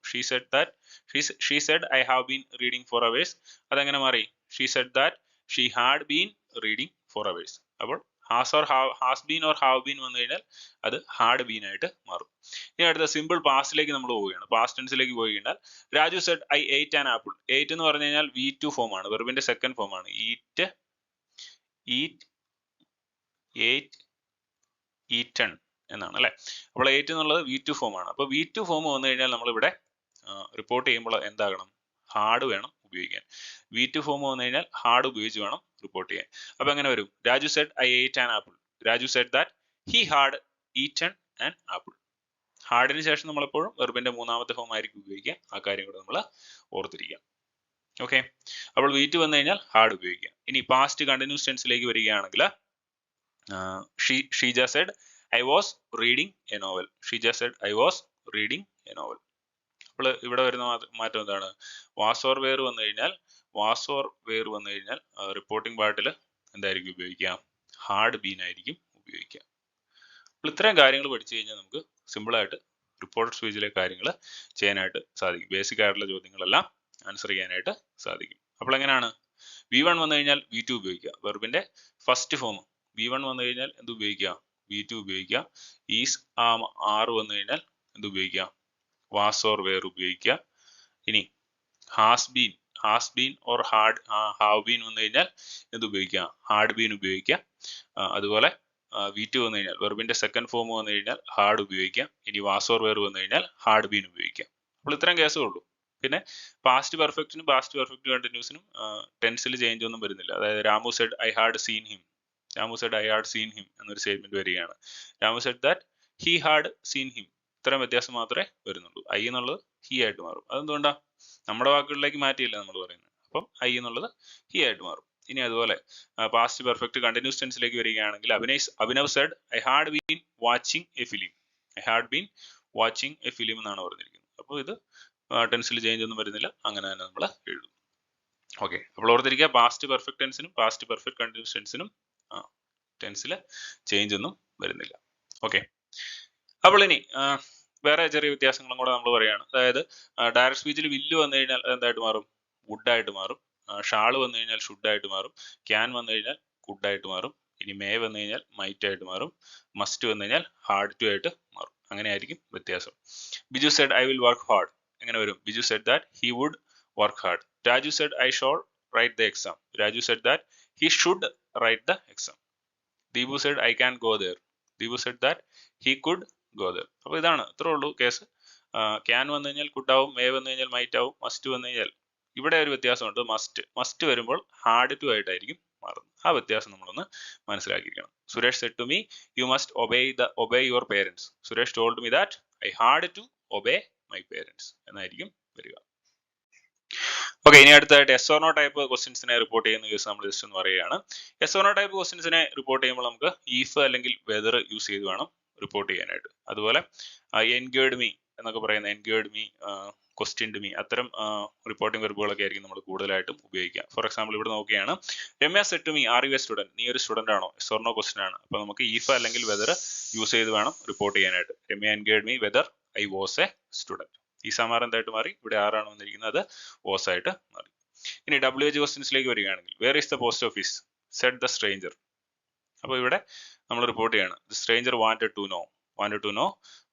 She said I have been reading for hours. അതെങ്ങനെ മാറി? She said that she had been reading for hours. അപ്പോൾ has been or have been വന്നു കഴിഞ്ഞാൽ അത് ഹാർഡ് ബീൻ ആയിട്ട് മാറും. ഇനി അടുത്ത സിമ്പിൾ പാസ്റ്റിലേക്ക് നമ്മൾ പോവുകയാണ്. പാസ്റ്റ് ടെൻസിലേക്ക് പോയി കഴിഞ്ഞാൽ Raju said I ate an apple. ഏറ്റ് എന്ന് പറഞ്ഞു കഴിഞ്ഞാൽ V2 ഫോം ആണ്. വെർബിന്റെ സെക്കൻഡ് ഫോം ആണ്. ഈറ്റൺ എന്നാണ് അല്ലെ. അപ്പോൾ ഏറ്റ് എന്നുള്ളത് V2 ഫോം ആണ്. അപ്പൊ V2 ഫോം വന്നു കഴിഞ്ഞാൽ നമ്മൾ ഇവിടെ റിപ്പോർട്ട് ചെയ്യുമ്പോൾ എന്താകണം? ഹാർഡ് വേണം ഉപയോഗിക്കാൻ. V2 ഫോം വന്നു കഴിഞ്ഞാൽ ഹാർഡ് ഉപയോഗിച്ച് വേണം റിപ്പോർട്ട് ചെയ്യാൻ. അപ്പൊ എങ്ങനെ വരും? Raju said I ate an apple. Raju said that he had eaten an apple. ഹാർഡിന് ശേഷം നമ്മൾ എപ്പോഴും വെർബിന്റെ മൂന്നാമത്തെ ഫോം ആയിരിക്കും ഉപയോഗിക്കുക. ആ കാര്യം കൂടെ നമ്മൾ ഓർത്തിരിക്കുക. ഓക്കെ. അപ്പോൾ V2 വന്നു കഴിഞ്ഞാൽ ഹാർഡ് ഉപയോഗിക്കുക. ഇനി പാസ്റ്റ് കണ്ടിന്യൂസ് ടെൻസിലേക്ക് വരികയാണെങ്കിൽ Sheeja said I was reading a novel. Sheeja said I was reading a novel. അപ്പോൾ ഇവിടെ വരുന്ന മാറ്റം എന്താണ്? വാസ് ഓർ വെയർ വന്നു കഴിഞ്ഞാൽ റിപ്പോർട്ടിംഗ് പാർട്ടിൽ എന്തായിരിക്കും ഉപയോഗിക്കുക? ഹാർഡ് ബീൻ ആയിരിക്കും ഉപയോഗിക്കുക. അപ്പോൾ ഇത്രയും കാര്യങ്ങൾ പഠിച്ചു കഴിഞ്ഞാൽ നമുക്ക് സിമ്പിൾ ആയിട്ട് റിപ്പോർട്ടഡ് സ്പീച്ചിലെ കാര്യങ്ങൾ ചെയ്യാനായിട്ട് സാധിക്കും. ബേസിക് ആയിട്ടുള്ള ചോദ്യങ്ങളെല്ലാം ആൻസർ ചെയ്യാനായിട്ട് സാധിക്കും. അപ്പോൾ എങ്ങനെയാണ്? V1 വന്നു കഴിഞ്ഞാൽ V2 ഉപയോഗിക്കുക. വെർബിന്റെ ഫസ്റ്റ് ഫോം V1 വന്നു കഴിഞ്ഞാൽ എന്ത് ഉപയോഗിക്കുക? V2 ഉപയോഗിക്കുക. ഈസ് ആർ വന്നു കഴിഞ്ഞാൽ എന്ത് ഉപയോഗിക്കുക? വാസ് ഓർ വെയർ ഉപയോഗിക്കുക. ഇനി has been or have been വന്നു കഴിഞ്ഞാൽ എന്ത് ഉപയോഗിക്കുക? ഹാർഡ് ബീൻ ഉപയോഗിക്കുക. അതുപോലെ V2 വന്നു കഴിഞ്ഞാൽ വെർബിന്റെ സെക്കൻഡ് ഫോം വന്നു കഴിഞ്ഞാൽ ഹാർഡ് ഉപയോഗിക്കാം. ഇനി വാസ് ഓർ വെയർ വന്നു കഴിഞ്ഞാൽ ഹാർഡ് ബീൻ ഉപയോഗിക്കാം. അപ്പോൾ ഇത്രയും കേസേ ഉള്ളൂ. പിന്നെ പാസ്റ്റ് പെർഫെക്റ്റ് കണ്ടിന്യൂസിനും ടെൻസിൽ ചേഞ്ച് ഒന്നും വരുന്നില്ല. അതായത് Ramu said I had seen him എന്നൊരു സ്റ്റേറ്റ്മെന്റ് വരികയാണ്. Ramu said that he had seen him. ഇത്രയും വ്യത്യാസം മാത്രമേ വരുന്നുള്ളൂ. ഐ എന്നുള്ളത് ഹി ആയിട്ട് മാറും. അതെന്തുകൊണ്ടാ? നമ്മുടെ വാക്കുകളിലേക്ക് മാറ്റിയില്ല നമ്മൾ പറയുന്നത്. അപ്പം ഐ എന്നുള്ളത് ഹി ആയിട്ട് മാറും. ഇനി അതുപോലെ പാസ്റ്റ് പെർഫെക്റ്റ് കണ്ടിന്യൂസ് ടെൻസിലേക്ക് വരികയാണെങ്കിൽ Abhinav said I had been watching a film. I had been watching a film എന്നാണ് പറഞ്ഞിരിക്കുന്നത്. അപ്പോൾ ഇത് ടെൻസിൽ ചേഞ്ച് ഒന്നും വരുന്നില്ല, അങ്ങനെ തന്നെ നമ്മൾ എഴുതും. ഓക്കെ, അപ്പോൾ ഓർത്തിരിക്കുക പാസ്റ്റ് പെർഫെക്റ്റ് ടെൻസിനും പാസ്റ്റ് പെർഫെക്റ്റ് കണ്ടിന്യൂസ് ടെൻസിനും ടെൻസിൽ ചേഞ്ച് ഒന്നും വരുന്നില്ല. ഓക്കെ, അപ്പോൾ ഇനി വേറെ ചെറിയ വ്യത്യാസങ്ങളും കൂടെ നമ്മൾ പറയുകയാണ്. അതായത് ഡയറക്റ്റ് സ്പീച്ചിൽ വില്ല് വന്നു കഴിഞ്ഞാൽ എന്തായിട്ട് മാറും? വുഡ് ആയിട്ട് മാറും. ഷാള് വന്നു കഴിഞ്ഞാൽ ഷുഡ് ആയിട്ട് മാറും. ക്യാൻ വന്നു കഴിഞ്ഞാൽ കുഡ് ആയിട്ട് മാറും. ഇനി മേ വന്നു കഴിഞ്ഞാൽ മൈറ്റ് ആയിട്ട് മാറും. മസ്റ്റ് വന്നു കഴിഞ്ഞാൽ ഹാർഡ് ടു ആയിട്ട് മാറും. അങ്ങനെ ആയിരിക്കും വ്യത്യാസം. Biju said I will work hard, എങ്ങനെ വരും? Biju said that he would work hard. Raju said I shall write the exam. Raju said that he should write the exam. Deepu said I can go there. Deepu said that he could go there. അപ്പോൾ ഇതാണ്, ഇത്രേ ഉള്ളൂ case. Can വന്നു കഴിഞ്ഞാൽ could ആവും, may വന്നു കഴിഞ്ഞാൽ might ആവും, മസ്റ്റ് വന്നു കഴിഞ്ഞാൽ, ഇവിടെ ഒരു വ്യത്യാസമുണ്ട്. മസ്റ്റ് വരുമ്പോൾ ഹാർഡ് ടു ആയിട്ടായിരിക്കും മാറുന്നത്. ആ വ്യത്യാസം നമ്മളൊന്ന് മനസ്സിലാക്കിയിരിക്കണം. Suresh said to me you must obey your parents. Suresh told me that I had to obey my parents എന്നായിരിക്കും വരിക. ഓക്കെ, ഇനി അടുത്തായിട്ട് എസ് ഓർ നോ ടൈപ്പ് ക്വസ്റ്റ്യൻസിനെ റിപ്പോർട്ട് ചെയ്യുന്ന കേസ് നമ്മൾ ജസ്റ്റ് ഒന്ന് പറയുകയാണ്. എസ് ഓർ നോ ടൈപ്പ് ക്വസ്റ്റ്യൻസിനെ റിപ്പോർട്ട് ചെയ്യുമ്പോൾ നമുക്ക് ഈഫ് അല്ലെങ്കിൽ വെദർ യൂസ് ചെയ്ത് വേണം റിപ്പോർട്ട് ചെയ്യാനായിട്ട്. അതുപോലെ എൻഗേർഡ് മീ എന്നൊക്കെ പറയുന്ന എൻഗേർഡ് മീ, ക്വസ്റ്റ്യൻഡ് മീ, അത്തരം റിപ്പോർട്ടിംഗ് വെർബുകളൊക്കെ ആയിരിക്കും നമ്മൾ കൂടുതലായിട്ടും ഉപയോഗിക്കുക. ഫോർ എക്സാമ്പിൾ ഇവിടെ നോക്കുകയാണ്, Ramya said to me are you a student. നീ ഒരു സ്റ്റുഡന്റ് ആണോ? എസ് ഓർ നോ ക്വസ്റ്റ്യൻ ആണ്. അപ്പോൾ നമുക്ക് ഈഫ് അല്ലെങ്കിൽ വെദർ യൂസ് ചെയ്ത് വേണം റിപ്പോർട്ട് ചെയ്യാനായിട്ട്. Ramya enquired me whether I was a student. ഈ സമാർ എന്തായിട്ട് മാറി? ഇവിടെ ആരാണ് വന്നിരിക്കുന്നത്? വാസ് ആയിട്ട് മാറി. ഇനി WH ക്വസ്റ്റ്യൻസിലേക്ക് വരികയാണെങ്കിൽ, where is the post office? Said the stranger. അപ്പോൾ ഇവിടെ നമ്മൾ റിപ്പോർട്ട് ചെയ്യാണ്, the stranger wanted to know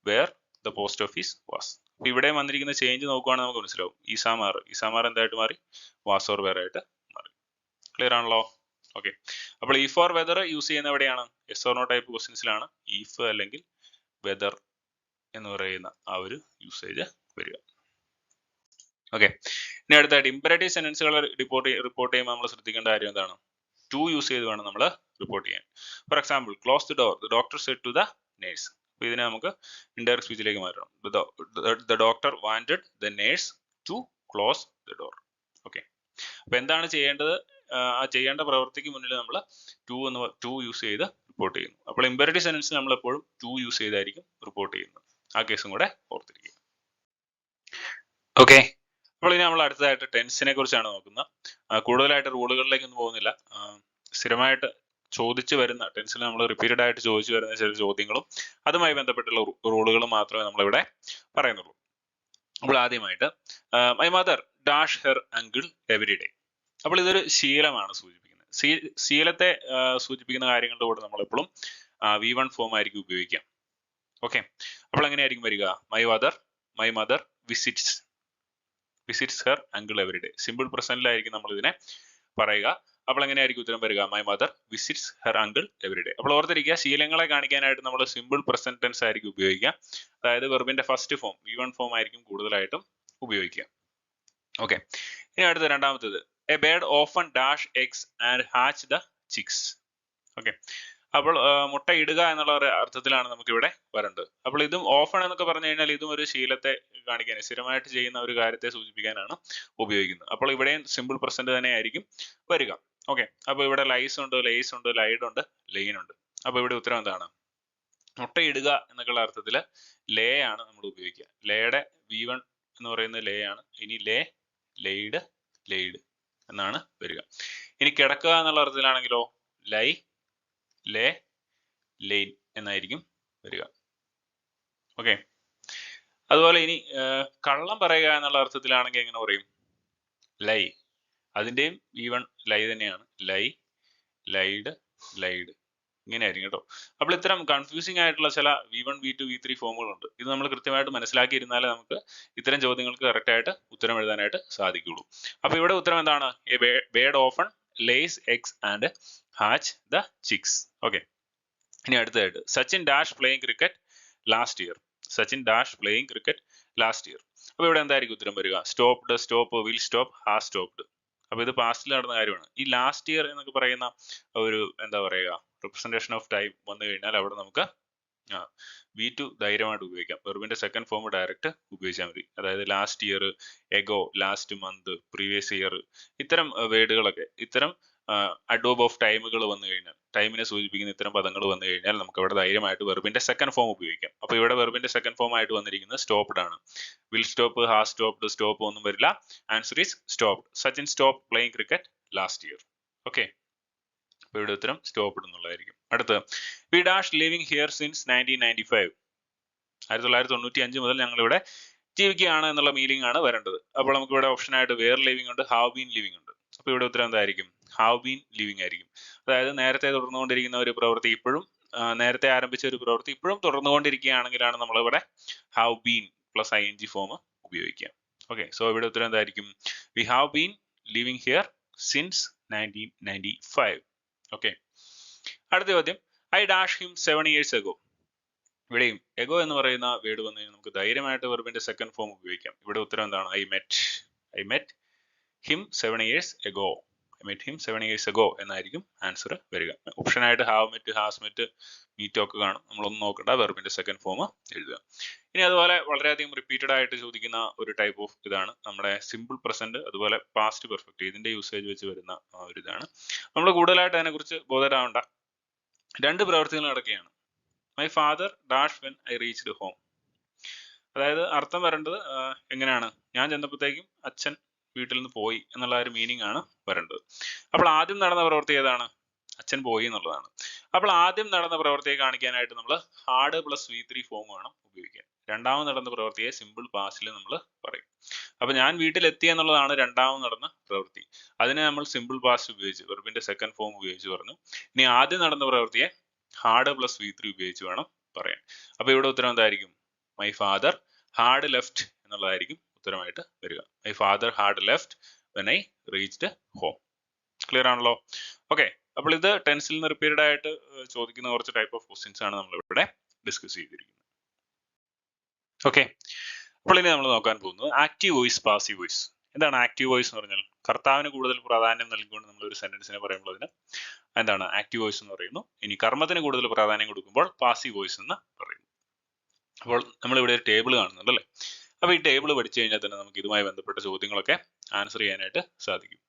where the post office was. അപ്പൊ ഇവിടെ വന്നിരിക്കുന്ന ചേഞ്ച് നോക്കുകയാണെങ്കിൽ നമുക്ക് മനസ്സിലാവും. ഈസാമാർ എന്തായിട്ട് മാറി? വാസ് ഓർ വേർ ആയിട്ട് മാറി. ക്ലിയർ ആണല്ലോ? ഓക്കെ, അപ്പോൾ ഈഫ് ഓർ വെദർ യൂസ് ചെയ്യുന്ന എവിടെയാണ്? എസ് ഓർ നോ ടൈപ്പ് ക്വസ്റ്റ്യൻസിലാണ് ഈഫ് അല്ലെങ്കിൽ വെദർ എന്ന് പറയുന്ന ആ ഒരു യൂസേജ് വരിക. ഓക്കെ, ഇനി അടുത്തായിട്ട് ഇമ്പരേറ്റീവ് സെന്റൻസുകൾ റിപ്പോർട്ട് ചെയ്യുമ്പോൾ നമ്മൾ ശ്രദ്ധിക്കേണ്ട കാര്യം എന്താണ്? ടു യൂസ് ചെയ്ത് വേണം നമ്മൾ റിപ്പോർട്ട് ചെയ്യാൻ. For example, close the door, the doctor said to the nurse. അപ്പോൾ ഇതിനെ നമുക്ക് ഇൻഡയറക്റ്റ് സ്പീച്ചിലേക്ക് മാറ്റണം. The doctor wanted the nurse to close the door. Okay, അപ്പോൾ എന്താണ് ചെയ്യേണ്ടത്? ആ ചെയ്യേണ്ട പ്രവൃത്തിക്ക് മുന്നിൽ നമ്മൾ ടു യൂസ് ചെയ്ത് റിപ്പോർട്ട് ചെയ്യുന്നു. അപ്പോൾ ഇമ്പരേറ്റീവ് സെന്റൻസ് നമ്മൾ എപ്പോഴും ടു യൂസ് ചെയ്തായിരിക്കും റിപ്പോർട്ട് ചെയ്യുന്നത്. ആ കേസും കൂടെ ഓർത്തിരിക്കുക. ഓക്കെ, അപ്പോൾ ഇനി നമ്മൾ അടുത്തതായിട്ട് ടെൻസിനെ കുറിച്ചാണ് നോക്കുന്നത്. കൂടുതലായിട്ട് റൂളുകളിലേക്കൊന്നും പോകുന്നില്ല. സ്ഥിരമായിട്ട് ചോദിച്ചു വരുന്ന ടെൻസിൽ നമ്മൾ റിപ്പീറ്റഡ് ആയിട്ട് ചോദിച്ചു വരുന്ന ചില ചോദ്യങ്ങളും അതുമായി ബന്ധപ്പെട്ടുള്ള റൂളുകളും മാത്രമേ നമ്മളിവിടെ പറയുന്നുള്ളൂ. അപ്പോൾ ആദ്യമായിട്ട് my mother dash her uncle every day. അപ്പോൾ ഇതൊരു ശീലമാണ് സൂചിപ്പിക്കുന്നത്. ശീലത്തെ സൂചിപ്പിക്കുന്ന കാര്യങ്ങളുടെ കൂടെ നമ്മളെപ്പോഴും V1 ഫോം ആയിരിക്കും ഉപയോഗിക്കുക. ഓക്കെ, അപ്പോൾ എങ്ങനെയായിരിക്കും വരിക? My mother visits her uncle every day. Simple പ്രസന്റിലായിരിക്കും നമ്മൾ ഇതിനെ പറയുക. അപ്പോൾ എങ്ങനെയായിരിക്കും ഉത്തരം വരിക? My mother visits her uncle every day. അപ്പോൾ ഓർത്തിരിക്കുക, ശീലങ്ങളെ കാണിക്കാനായിട്ട് നമ്മൾ സിമ്പിൾ പ്രസന്റ് ടെൻസ് ആയിരിക്കും ഉപയോഗിക്കുക. അതായത് വെർബിന്റെ ഫസ്റ്റ് ഫോം V1 ഫോം ആയിരിക്കും കൂടുതലായിട്ടും ഉപയോഗിക്കുക. ഓക്കെ, ഇനി അടുത്ത രണ്ടാമത്തേത്, A bird often dash eggs and hatch the chicks. Okay, അപ്പോൾ മുട്ട ഇടുക എന്നുള്ള ഒരു അർത്ഥത്തിലാണ് നമുക്ക് ഇവിടെ വരേണ്ടത്. അപ്പോൾ ഇതും ഓഫൺ എന്നൊക്കെ പറഞ്ഞു കഴിഞ്ഞാൽ ഇതും ഒരു ശീലത്തെ കാണിക്കാൻ, സ്ഥിരമായിട്ട് ചെയ്യുന്ന ഒരു കാര്യത്തെ സൂചിപ്പിക്കാനാണ് ഉപയോഗിക്കുന്നത്. അപ്പോൾ ഇവിടെയും സിമ്പിൾ പ്രസന്റ് തന്നെ ആയിരിക്കും വരിക. ഓക്കെ, അപ്പോൾ ഇവിടെ ലൈസ് ഉണ്ട്, ലേസ് ഉണ്ട്, ലൈഡ് ഉണ്ട്, ലെയിൻ ഉണ്ട്. അപ്പോൾ ഇവിടെ ഉത്തരം എന്താണ്? മുട്ട ഇടുക എന്നൊക്കെയുള്ള അർത്ഥത്തിൽ ലേ ആണ് നമ്മൾ ഉപയോഗിക്കുക. ലേയുടെ V1 എന്ന് പറയുന്നത് ലേ ആണ്. ഇനി ലെയ്ഡ് എന്നാണ് വരിക. ഇനി കിടക്കുക എന്നുള്ള അർത്ഥത്തിലാണെങ്കിലോ ലൈ, ലേ, ലെയിൻ എന്നായിരിക്കും വരിക. ഓക്കെ, അതുപോലെ ഇനി കള്ളം പറയുക എന്നുള്ള അർത്ഥത്തിലാണെങ്കിൽ എങ്ങനെ പറയും? ലൈ. അതിൻ്റെയും V1 ലൈ തന്നെയാണ്. ലൈ, ലൈഡ്, ഇങ്ങനെയായിരിക്കും കേട്ടോ. അപ്പോൾ ഇത്തരം കൺഫ്യൂസിംഗ് ആയിട്ടുള്ള ചില V1, V2, V3 ഫോമുകളുണ്ട്. ഇത് നമ്മൾ കൃത്യമായിട്ട് മനസ്സിലാക്കിയിരുന്നാലേ നമുക്ക് ഇത്തരം ചോദ്യങ്ങൾക്ക് കറക്റ്റ് ആയിട്ട് ഉത്തരം എഴുതാനായിട്ട് സാധിക്കുള്ളൂ. അപ്പോൾ ഇവിടെ ഉത്തരം എന്താണ്? A bird often lays eggs and hatch the chicks. Okay, ഇനി അടുത്തതായിട്ട്, Sachin dash playing cricket last year. അപ്പോൾ ഇവിടെ എന്തായിരിക്കും ഉത്തരം വരിക? Stopped, stop, will stop, has stopped. അപ്പോൾ ഇത് പാസ്റ്റിൽ നടന്ന കാര്യമാണ്. ഈ ലാസ്റ്റ് ഇയർ എന്നൊക്കെ പറയുന്ന ഒരു എന്താ പറയുക, റിപ്രസെന്റേഷൻ ഓഫ് ടൈം വന്നു കഴിഞ്ഞാൽ അവിടെ നമുക്ക് V2 ധൈര്യമായിട്ട് ഉപയോഗിക്കാം. വെർബിന്റെ സെക്കൻഡ് ഫോം ഡയറക്റ്റ് ഉപയോഗിച്ചാൽ മതി. അതായത് last year, ago, last month, previous year, ഇത്തരം വേർഡുകളൊക്കെ, ഇത്തരം അഡോബ് ഓഫ് ടൈമുകൾ വന്നു കഴിഞ്ഞാൽ, ടൈമിനെ സൂചിപ്പിക്കുന്ന ഇത്തരം പദങ്ങൾ വന്നു കഴിഞ്ഞാൽ നമുക്ക് ഇവിടെ ധൈര്യമായിട്ട് വെർബിന്റെ സെക്കൻഡ് ഫോം ഉപയോഗിക്കാം. അപ്പോൾ ഇവിടെ വെർബിന്റെ സെക്കൻഡ് ഫോം ആയിട്ട് വന്നിരിക്കുന്നത് സ്റ്റോപ്ഡ് ആണ്. Will stop, has stopped, stop ഒന്നും വരില്ല. Answer is stopped. Sachin stop playing cricket last year. Okay, അപ്പോൾ ഇവിടെ ഉത്തരം സ്റ്റോപ്ഡ് എന്നുള്ളതായിരിക്കും. അടുത്ത്, we dash living here since 1995. 1995 മുതൽ ഞങ്ങൾ ഇവിടെ ജീവിക്കുകയാണ് എന്നുള്ള മീനിങ് ആണ് വരേണ്ടത്. അപ്പോൾ നമുക്ക് ഇവിടെ ഓപ്ഷൻ ആയിട്ട് വേർ ലിവിംഗ് ഉണ്ട്, ഹാവ് ബീൻ ലിവിംഗ് ഉണ്ട്. അപ്പോൾ ഇവിടെ ഉത്തരം എന്തായിരിക്കും? ഹാവ് ബീൻ ലിവിംഗ് ആയിരിക്കും. അതായത് നേരത്തെ തുടർന്നുകൊണ്ടിരിക്കുന്ന ഒരു പ്രവൃത്തി ഇപ്പോഴും, നേരത്തെ ആരംഭിച്ച ഒരു പ്രവൃത്തി ഇപ്പോഴും തുടർന്നുകൊണ്ടിരിക്കുകയാണെങ്കിലാണ് നമ്മളിവിടെ have been plus ING form ഉപയോഗിക്കുക. ഓക്കെ, സോ ഇവിടെ ഉത്തരം എന്തായിരിക്കും? We have been living here since 1995. Okay, അടുത്ത ചോദ്യം, I dash him 7 years ago. ഇവിടെയും എഗോ എന്ന് പറയുന്ന വേർഡ് വന്നു കഴിഞ്ഞാൽ നമുക്ക് ധൈര്യമായിട്ട് വെർബിന്റെ സെക്കൻഡ് ഫോം ഉപയോഗിക്കാം. ഇവിടെ ഉത്തരം എന്താണ്? I met him 7 years ago. I met him 7 years ago എന്നായിരിക്കും ആൻസർ വരിക. ഓപ്ഷൻ ആയിട്ട് have met, has met, meet ഒക്കെ കാണും. നമ്മളൊന്നും നോക്കണ്ട, വെർബിന്റെ സെക്കൻഡ് ഫോം എഴുതുക. ഇനി അതുപോലെ വളരെയധികം റിപ്പീറ്റഡ് ആയിട്ട് ചോദിക്കുന്ന ഒരു ടൈപ്പ് ഓഫ് ഇതാണ് നമ്മുടെ സിമ്പിൾ പ്രസന്റ്, അതുപോലെ പാസ്റ്റ് പെർഫെക്റ്റ്. ഇതിന്റെ യൂസേജ് വെച്ച് വരുന്ന ഒരു ഇതാണ്. നമ്മൾ കൂടുതലായിട്ട് അതിനെക്കുറിച്ച് ബോധരാവണ്ട. രണ്ട് പ്രവൃത്തികൾ നടക്കുകയാണ്. My father dash when I reached home. അതായത് അർത്ഥം വരേണ്ടത് എങ്ങനെയാണ്? ഞാൻ ചെന്നപ്പോഴത്തേക്കും അച്ഛൻ വീട്ടിൽ നിന്ന് പോയി എന്നുള്ള ഒരു മീനിങ് ആണ് വരേണ്ടത്. അപ്പോൾ ആദ്യം നടന്ന പ്രവൃത്തി ഏതാണ്? അച്ഛൻ പോയി എന്നുള്ളതാണ്. അപ്പോൾ ആദ്യം നടന്ന പ്രവൃത്തിയെ കാണിക്കാനായിട്ട് നമ്മൾ ഹാഡ് പ്ലസ് V3 ഫോം വേണം ഉപയോഗിക്കാൻ. രണ്ടാമത് നടന്ന പ്രവൃത്തിയെ സിമ്പിൾ പാസ്റ്റിൽ നമ്മൾ പറയും. അപ്പൊ ഞാൻ വീട്ടിലെത്തി എന്നുള്ളതാണ് രണ്ടാമത് നടന്ന പ്രവൃത്തി. അതിനെ നമ്മൾ സിമ്പിൾ പാസ്റ്റ് ഉപയോഗിച്ച് വെർബിന്റെ സെക്കൻഡ് ഫോം ഉപയോഗിച്ച് പറഞ്ഞു. ഇനി ആദ്യം നടന്ന പ്രവൃത്തിയെ ഹാഡ് പ്ലസ് V3 ഉപയോഗിച്ച് വേണം പറയാൻ. അപ്പൊ ഇവിടെ ഉത്തരം എന്തായിരിക്കും? മൈ ഫാദർ ഹാഡ് ലെഫ്റ്റ് എന്നുള്ളതായിരിക്കും ഉത്തരമായിട്ട് വരിക. My father had left when I reached home. Clear ആണല്ലോ? ഓക്കെ, അപ്പോൾ ഇത് ടെൻസിൽ നിന്ന് റിപ്പീറ്റഡ് ആയിട്ട് ചോദിക്കുന്ന കുറച്ച് ടൈപ്പ് ഓഫ് ക്വസ്റ്റ്യൻസ് ആണ് നമ്മൾ ഇവിടെ ഡിസ്കസ് ചെയ്തിരിക്കുന്നത്. ഓക്കെ, അപ്പോൾ ഇനി നമ്മൾ നോക്കാൻ പോകുന്നത് ആക്റ്റീവ് വോയിസ്, പാസീവ് വോയിസ്. എന്താണ് ആക്റ്റീവ് വോയിസ് എന്ന് പറഞ്ഞാൽ? കർത്താവിന് കൂടുതൽ പ്രാധാന്യം നൽകിക്കൊണ്ട് നമ്മൾ ഒരു സെന്റൻസിനെ പറയുമ്പോൾ അതിന് എന്താണ് ആക്റ്റീവ് വോയിസ് എന്ന് പറയുന്നു. ഇനി കർമ്മത്തിന് കൂടുതൽ പ്രാധാന്യം കൊടുക്കുമ്പോൾ പാസീവ് വോയിസ് എന്ന് പറയുന്നു. അപ്പോൾ നമ്മൾ ഇവിടെ ഒരു ടേബിൾ കാണുന്നുണ്ട് അല്ലേ? അപ്പോൾ ഈ ടേബിൾ പഠിച്ചു കഴിഞ്ഞാൽ തന്നെ നമുക്ക് ഇതുമായി ബന്ധപ്പെട്ട ചോദ്യങ്ങളൊക്കെ ആൻസർ ചെയ്യാനായിട്ട് സാധിക്കും.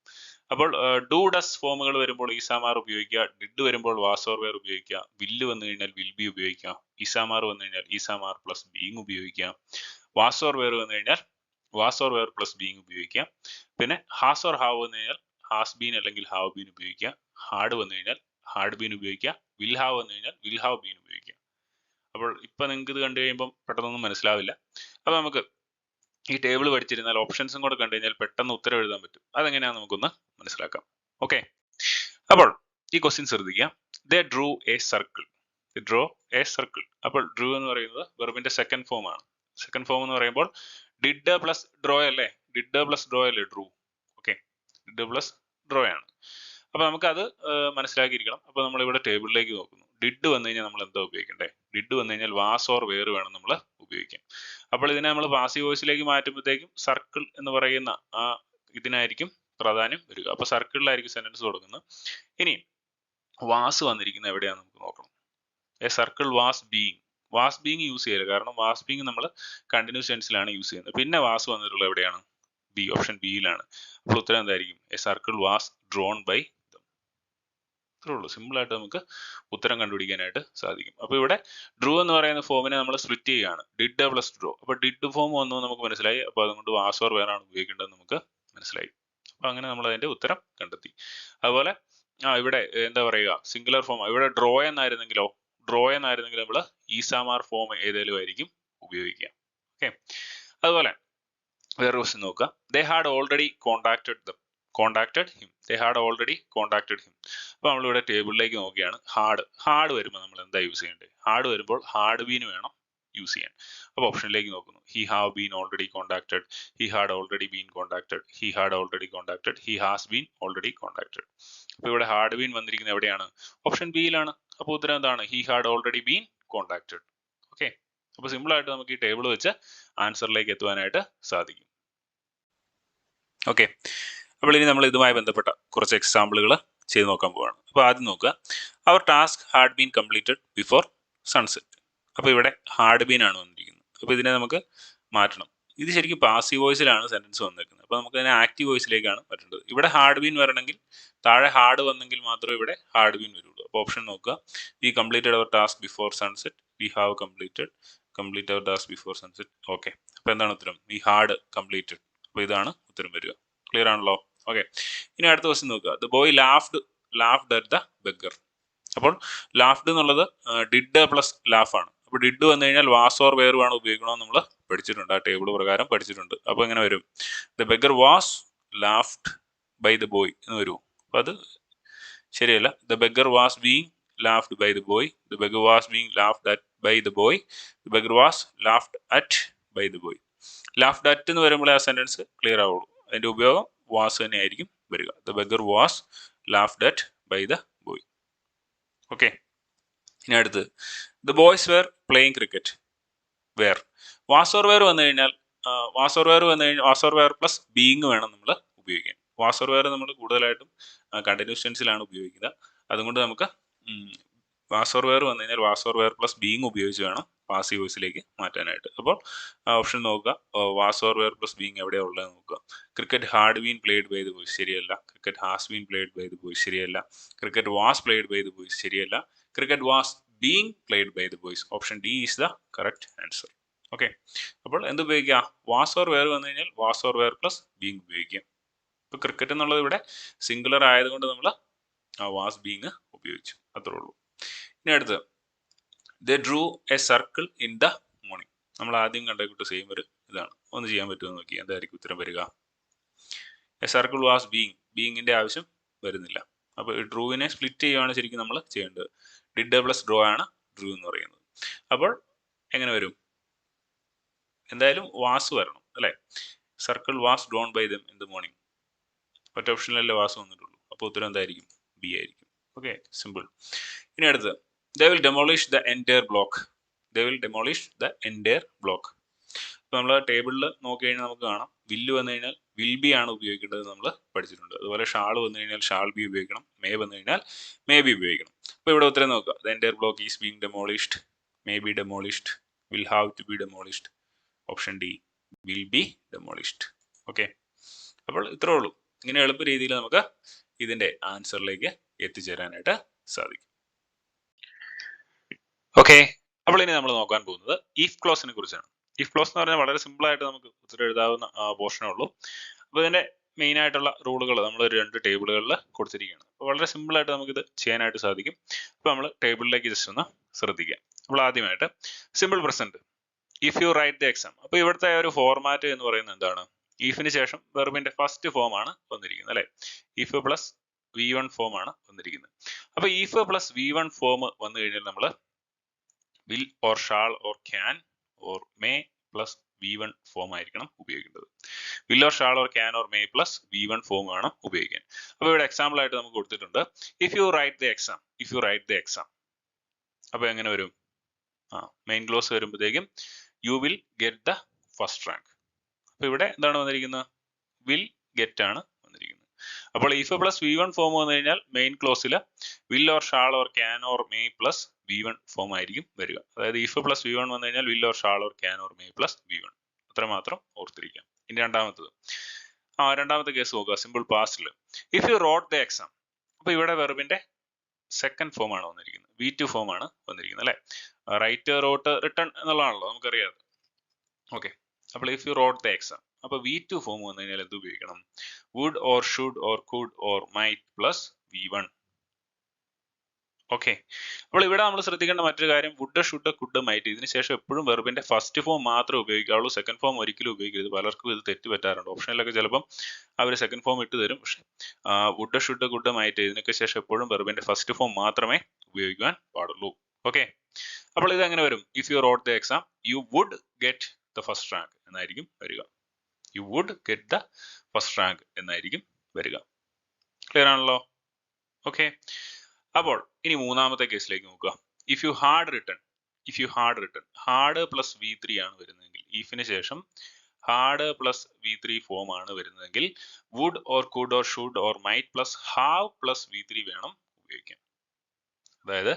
അപ്പോൾ ഡു ഡസ് ഫോമുകൾ വരുമ്പോൾ ഈസാമാർ ഉപയോഗിക്കുക, ഡിഡ് വരുമ്പോൾ വാസ് ഓർ വെയർ ഉപയോഗിക്കുക, വില്ല് വന്നു കഴിഞ്ഞാൽ വിൽ ബി ഉപയോഗിക്കുക, ഈസാമാർ വന്നു കഴിഞ്ഞാൽ ഈസാമാർ പ്ലസ് ബീങ് ഉപയോഗിക്കുക, വാസ് ഓർ വെയർ വന്നു കഴിഞ്ഞാൽ was or were plus being ഉപയോഗിക്കുക, പിന്നെ ഹാസ് ഓർ ഹാവ് വന്നു കഴിഞ്ഞാൽ ഹാസ് ബീൻ അല്ലെങ്കിൽ ഹാവ് ബീൻ ഉപയോഗിക്കുക, ഹാഡ് വന്നു കഴിഞ്ഞാൽ ഹാഡ് ബീൻ ഉപയോഗിക്കുക, വിൽ ഹാവ് വന്നു കഴിഞ്ഞാൽ വിൽ ഹാവ് ബീൻ ഉപയോഗിക്കുക. അപ്പോൾ ഇപ്പൊ നിങ്ങൾക്ക് ഇത് കണ്ടു കഴിയുമ്പോൾ പെട്ടെന്നൊന്നും മനസ്സിലാവില്ല. അപ്പൊ നമുക്ക് ഈ ടേബിൾ പഠിച്ചിരുന്നാൽ ഓപ്ഷൻസും കൂടെ കണ്ടു കഴിഞ്ഞാൽ പെട്ടെന്ന് ഉത്തരം എഴുതാൻ പറ്റും. അതെങ്ങനെയാണെന്ന് നമുക്കൊന്ന് മനസ്സിലാക്കാം. ഓക്കെ, അപ്പോൾ ഈ ക്വസ്റ്റ്യൻ ശ്രദ്ധിക്കുക. They drew a circle. Draw a circle. അപ്പോൾ ഡ്രൂ എന്ന് പറയുന്നത് വെർബിന്റെ സെക്കൻഡ് ഫോം ആണ്. സെക്കൻഡ് ഫോം എന്ന് പറയുമ്പോൾ ഡിഡ് പ്ലസ് ഡ്രോ അല്ലേ? ഡിഡ് പ്ലസ് ഡ്രോ അല്ലേ drew? Okay, did plus draw ആണ്. അപ്പൊ നമുക്ക് അത് മനസ്സിലാക്കിയിരിക്കണം. അപ്പൊ നമ്മൾ ഇവിടെ ടേബിളിലേക്ക് നോക്കുന്നു. ഡിഡ് വന്നു കഴിഞ്ഞാൽ നമ്മൾ എന്താ ഉപയോഗിക്കണ്ടേ? ഡിഡ് വന്നു കഴിഞ്ഞാൽ വാസ് ഓർ വെയർ വേണം നമ്മൾ ഉപയോഗിക്കാൻ. അപ്പോൾ ഇതിനെ നമ്മൾ പാസീവ് വോയിസിലേക്ക് മാറ്റുമ്പോഴത്തേക്കും സർക്കിൾ എന്ന് പറയുന്ന ആ ഇതിനായിരിക്കും പ്രാധാന്യം വരിക. അപ്പൊ സർക്കിളിലായിരിക്കും സെന്റൻസ് തുടങ്ങുന്നത്. ഇനി വാസ് വന്നിരിക്കുന്നത് എവിടെയാന്ന് നമുക്ക് നോക്കണം. A circle was being. Was being use ചെയ്യില്ല, കാരണം വാസ് ബീങ് നമ്മൾ കണ്ടിന്യൂസ് ടെൻസിലാണ് യൂസ് ചെയ്യുന്നത്. പിന്നെ വാസ് വന്നിട്ടുള്ളത് എവിടെയാണ്? ബി, ഓപ്ഷൻ ബിയിലാണ്. അപ്പോൾ ഉത്തരം എന്തായിരിക്കും? A circle was drawn by them. ഇത്രേ ഉള്ളൂ. സിമ്പിൾ ആയിട്ട് നമുക്ക് ഉത്തരം കണ്ടുപിടിക്കാനായിട്ട് സാധിക്കും. അപ്പൊ ഇവിടെ ഡ്രൂ എന്ന് പറയുന്ന ഫോമിനെ നമ്മൾ സ്പ്ലിറ്റ് ചെയ്യുകയാണ്. Did plus draw. അപ്പൊ ഡിഡ് ഫോം വന്നു നമുക്ക് മനസ്സിലായി. അപ്പൊ അതുകൊണ്ട് വാസ് ഓർ വെയർ ആണ് ഉപയോഗിക്കേണ്ടത് നമുക്ക് മനസ്സിലായി. അപ്പൊ അങ്ങനെ നമ്മൾ അതിന്റെ ഉത്തരം കണ്ടെത്തി. അതുപോലെ ഇവിടെ എന്താ പറയുക, സിംഗുലർ ഫോം. ഇവിടെ ഡ്രോ എന്നായിരുന്നെങ്കിലോ? ഡ്രോ എന്നായിരുന്നെങ്കിൽ നമ്മൾ ഈസാമാർ ഫോം ഏതെങ്കിലും ആയിരിക്കും ഉപയോഗിക്കുക. ഓക്കെ, അതുപോലെ വേറെ ക്വസ്റ്റ്യൻ നോക്കുക. They had already contacted him. They had already contacted him. അപ്പൊ നമ്മളിവിടെ ടേബിളിലേക്ക് നോക്കുകയാണ്. ഹാഡ് വരുമ്പോൾ നമ്മൾ എന്താ യൂസ് ചെയ്യേണ്ടത്? ഹാഡ് വരുമ്പോൾ ഹാഡ് ബീൻ വേണം യൂസ് ചെയ്യാൻ. അപ്പൊ ഓപ്ഷനിലേക്ക് നോക്കുന്നു. He have been already contacted, he had already been contacted, he had already contacted, he has been already contacted. അപ്പൊ ഇവിടെ ഹാഡ് ബീൻ വന്നിരിക്കുന്നത് എവിടെയാണ്? ഓപ്ഷൻ ബിയിലാണ്. അപ്പൊ ഉത്തരം എന്താണ്? He had already been contacted. Okay, അപ്പൊ സിമ്പിൾ ആയിട്ട് നമുക്ക് ഈ ടേബിൾ വെച്ച് ആൻസറിലേക്ക് എത്തുവാനായിട്ട് സാധിക്കും. ഓക്കെ, അപ്പോൾ ഇനി നമ്മൾ ഇതുമായി ബന്ധപ്പെട്ട കുറച്ച് എക്സാമ്പിളുകൾ ചെയ്ത് നോക്കാൻ പോവാണ്. അപ്പോൾ ആദ്യം നോക്കുക. Our task had been completed before sunset. അപ്പോൾ ഇവിടെ ഹാഡ് ബീൻ ആണ് വന്നിരിക്കുന്നത്. അപ്പോൾ ഇതിനെ നമുക്ക് മാറ്റണം. ഇത് ശരിക്കും പാസീവ് വോയിസിലാണ് സെന്റൻസ് വന്നിരിക്കുന്നത്. അപ്പോൾ നമുക്ക് അതിനെ ആക്റ്റീവ് വോയിസിലേക്കാണ് വരേണ്ടത്. ഇവിടെ ഹാർഡ് ബീൻ വരണമെങ്കിൽ താഴെ ഹാർഡ് വന്നെങ്കിൽ മാത്രമേ ഇവിടെ ഹാർഡ് ബീൻ വരുള്ളൂ. അപ്പോൾ ഓപ്ഷൻ നോക്കുക. We completed our task before sunset. We have complete our task before sunset. Okay, അപ്പോൾ എന്താണ് ഉത്തരം? We had completed. അപ്പോൾ ഇതാണ് ഉത്തരം വരിക. ക്ലിയർ ആണല്ലോ? ഓക്കെ, ഇനി അടുത്ത ക്വസ്റ്റ്യൻ നോക്കുക. The boy laughed at the beggar. അപ്പോൾ ലാഫ്ഡ് എന്നുള്ളത് ഡിഡ് പ്ലസ് ലാഫ് ആണ്. അപ്പോൾ ഡിഡ് വന്നു കഴിഞ്ഞാൽ വാസ് ഓർ വേർ ആണ് ഉപയോഗിക്കണമെന്ന് നമ്മൾ പഠിച്ചിട്ടുണ്ട്, ആ ടേബിൾ പ്രകാരം പഠിച്ചിട്ടുണ്ട്. അപ്പോൾ എങ്ങനെ വരും? The beggar was laughed by the boy എന്ന് വരും. അപ്പോൾ അത് ശരിയല്ല. The beggar was being laughed by the boy. The beggar was being laughed at by the boy. The beggar was laughed at by the boy. Laughed at എന്ന് വരുമ്പോൾ ആ sentence clear ആവുള്ളൂ. അതിന്റെ ഉപയോഗം വാസ് തന്നെ ആയിരിക്കും വരിക. The beggar was laughed at by the boy. Okay, ഇനി അടുത്ത് the boys were playing cricket. Were was or were വന്നു കഴിഞ്ഞാൽ was or were plus being വേണം നമ്മൾ ഉപയോഗിക്കാൻ. വാസ് ഓർ വെയർ നമ്മൾ കൂടുതലായിട്ടും കണ്ടിന്യൂസ് ടെൻസിലാണ് ഉപയോഗിക്കുക. അതുകൊണ്ട് നമുക്ക് വാസ് ഓർ വെയർ വന്നു കഴിഞ്ഞാൽ was or were plus being ഉപയോഗിച്ച് വേണം പാസീവ് വോയിസിലേക്ക് മാറ്റാനായിട്ട്. അപ്പോൾ ഓപ്ഷൻ നോക്കുക. Was or were plus being എവിടെയാണ് ഉള്ളത് നോക്കുക. Cricket had been played by the boys ശരിയല്ല. Cricket has been played by the boys ശരിയല്ല. Cricket was played by the boys ശരിയല്ല. Cricket was being played by the boys. Option D is the correct answer. Okay, അപ്പോൾ എന്ത് ഉപയോഗിക്കുക? Was or were വന്നു കഴിഞ്ഞാൽ was or were plus being ഉപയോഗിക്കാം. ഇപ്പോൾ cricket എന്നുള്ളത് ഇവിടെ സിംഗുലർ ആയതുകൊണ്ട് നമ്മൾ വാസ് ബീങ് ഉപയോഗിച്ചു, അത്രേ ഉള്ളൂ. ഇനി അടുത്ത് they drew a circle in the morning. നമ്മൾ ആദ്യം കണ്ടേക്കിട്ട് സെയിം ഒരു ഇതാണ്. ഒന്ന് ചെയ്യാൻ പറ്റുമോ നോക്കി, എന്തായിരിക്കും ഉത്തരം വരിക? എ സർക്കിൾ വാസ് ബീങ്ങിന്റെ ആവശ്യം വരുന്നില്ല. അപ്പോൾ ഡ്രൂവിനെ സ്പ്ലിറ്റ് ചെയ്യുകയാണ് ശരിക്കും നമ്മൾ ചെയ്യേണ്ടത്. ഡിഡ് പ്ലസ് ഡ്രോ ആണ് ഡ്രൂ എന്ന് പറയുന്നത്. അപ്പോൾ എങ്ങനെ വരും? എന്തായാലും വാസ് വരണം അല്ലേ? Circle was drawn by them in the morning. ഒറ്റ ഓപ്ഷനിലല്ലേ വാസ് വന്നിട്ടുള്ളൂ. അപ്പോൾ ഉത്തരം എന്തായിരിക്കും? ബി ആയിരിക്കും. Okay, simple. ഇനി അടുത്ത് they will demolish the entire block. They will demolish the entire block. അപ്പോൾ നമ്മൾ ടേബിളിൽ നോക്കി കഴിഞ്ഞാൽ നമുക്ക് കാണാം, വില്ല് വന്നു കഴിഞ്ഞാൽ വിൽ ബി ആണ് ഉപയോഗിക്കേണ്ടത് നമ്മൾ പഠിച്ചിട്ടുണ്ട്. അതുപോലെ ഷാൾ വന്നു കഴിഞ്ഞാൽ ഷാൾ ബി ഉപയോഗിക്കണം. മേ വന്നു കഴിഞ്ഞാൽ മേ ബി ഉപയോഗിക്കണം. അപ്പോൾ ഇവിടെ ഉത്തരം നോക്കുക. the entire block is being demolished, may be demolished, will have to be demolished. Option D will be demolished. Okay, അപ്പോൾ ഇത്രേ ഉള്ളൂ. ഇങ്ങനെ എളുപ്പ രീതിയിൽ നമുക്ക് ഇതിന്റെ ആൻസറിലേക്ക് എത്തിച്ചേരാനായിട്ട് സാധിക്കും. ഓക്കെ, അപ്പോൾ ഇനി നമ്മൾ നോക്കാൻ പോകുന്നത് ഇഫ് ക്ലോസിനെ കുറിച്ചാണ്. ഇഫ് ക്ലോസ് എന്ന് പറഞ്ഞാൽ വളരെ സിമ്പിൾ ആയിട്ട് നമുക്ക് ഉത്തരം എഴുതാവുന്ന പോർഷനേ ഉള്ളൂ. അപ്പോൾ ഇതിന്റെ മെയിൻ ആയിട്ടുള്ള റൂളുകൾ നമ്മൾ ഒരു 2 ടേബിളുകളിൽ കൊടുത്തിരിക്കുകയാണ്. അപ്പോൾ വളരെ സിമ്പിൾ ആയിട്ട് നമുക്കിത് ചെയ്യാനായിട്ട് സാധിക്കും. അപ്പോൾ നമ്മൾ ടേബിളിലേക്ക് ജസ്റ്റ് ഒന്ന് ശ്രദ്ധിക്കാം. അപ്പോൾ ആദ്യമായിട്ട് simple present if you right the exam. അപ്പോൾ ഇവിടുത്തെ ഒരു ഫോർമാറ്റ് എന്ന് പറയുന്നത് എന്താണ്? ഇഫിന് ശേഷം വെർബിന്റെ ഫസ്റ്റ് ഫോം ആണ് വന്നിരിക്കുന്നത് അല്ലെ? ഇഫ് പ്ലസ് V1 ഫോം ആണ് വന്നിരിക്കുന്നത്. അപ്പോൾ ഇഫ് പ്ലസ് V1 ഫോം വന്നു കഴിഞ്ഞാൽ നമ്മൾ will or shall or can or may plus V1 form ആയിരിക്കണം ഉപയോഗിക്കേണ്ടത്. will or shall or can or may plus V1 form ആണ് ഉപയോഗിക്കാൻ. അപ്പോൾ ഇവിടെ എക്സാമ്പിൾ ആയിട്ട് നമുക്ക് കൊടുത്തിട്ടുണ്ട് if you write the exam. അപ്പോൾ എങ്ങനെ വരും? മെയിൻ ക്ലോസ് വരുമ്പോഴത്തേക്കും you will get the first rank. അപ്പോൾ ഇവിടെ എന്താണ് വന്നിരിക്കുന്നത്? will get ആണ് വന്നിരിക്കുന്നത്. അപ്പോൾ if plus V1 ഫോം വന്നു കഴിഞ്ഞാൽ മെയിൻ ക്ലോസിൽ will or shall or can or may plus V1 form ആയിരിക്കും വരിക. അതായത് if plus V1 വന്നു കഴിഞ്ഞാൽ will or shall or can or may plus V1. അത്രമാത്രം ഓർത്തിരിക്കാം. ഇനി രണ്ടാമത്തെ കേസ് നോക്കുക. സിമ്പിൾ പാസ്റ്റിൽ if you wrote the exam. അപ്പോൾ ഇവിടെ വെർബിന്റെ സെക്കൻഡ് ഫോം ആണ് വന്നിരിക്കുന്നത്. V2 ഫോം ആണ് വന്നിരിക്കുന്നത് അല്ലെ? റൈറ്റ്, റോട്ട്, റിട്ടൺ എന്നുള്ളതാണല്ലോ നമുക്കറിയാം. ഓക്കെ, അപ്പോൾ if you wrote the exam. അപ്പോൾ V2 ഫോം വന്നു കഴിഞ്ഞാൽ എന്ത് ഉപയോഗിക്കണം? would or should or could or might plus V1. Okay, അപ്പോൾ ഇവിടെ നമ്മൾ ശ്രദ്ധിക്കേണ്ട മറ്റൊരു കാര്യം would, should, could, might ഇതിന് ശേഷം എപ്പോഴും വെർബിന്റെ ഫസ്റ്റ് ഫോം മാത്രമേ ഉപയോഗിക്കാവുള്ളൂ. സെക്കൻഡ് ഫോം ഒരിക്കലും ഉപയോഗിക്കരുത്. പലർക്കും ഇത് തെറ്റ് പറ്റാറുണ്ട്. ഓപ്ഷനിലൊക്കെ ചിലപ്പം അവർ സെക്കൻഡ് ഫോം ഇട്ട് തരും. പക്ഷെ would, should, could, might ഇതിനൊക്കെ ശേഷം എപ്പോഴും വെർബിന്റെ ഫസ്റ്റ് ഫോം മാത്രമേ ഉപയോഗിക്കാൻ പാടുള്ളൂ. ഓക്കെ, അപ്പോൾ ഇത് എങ്ങനെ വരും? if you wrote the exam you would get the first rank എന്നായിരിക്കും വരിക. you would get the first rank എന്നായിരിക്കും വരിക. ക്ലിയർ ആണല്ലോ? ഓക്കെ, അപ്പോൾ ഇനി മൂന്നാമത്തെ കേസിലേക്ക് നോക്കുക. if you had written had plus V3 ആണ് വരുന്നതെങ്കിൽ, ഇഫിന് ശേഷം ഹാഡ് പ്ലസ് V3 ഫോം ആണ് വരുന്നതെങ്കിൽ would or could or should or might plus have plus V3 വേണം ഉപയോഗിക്കാൻ. അതായത്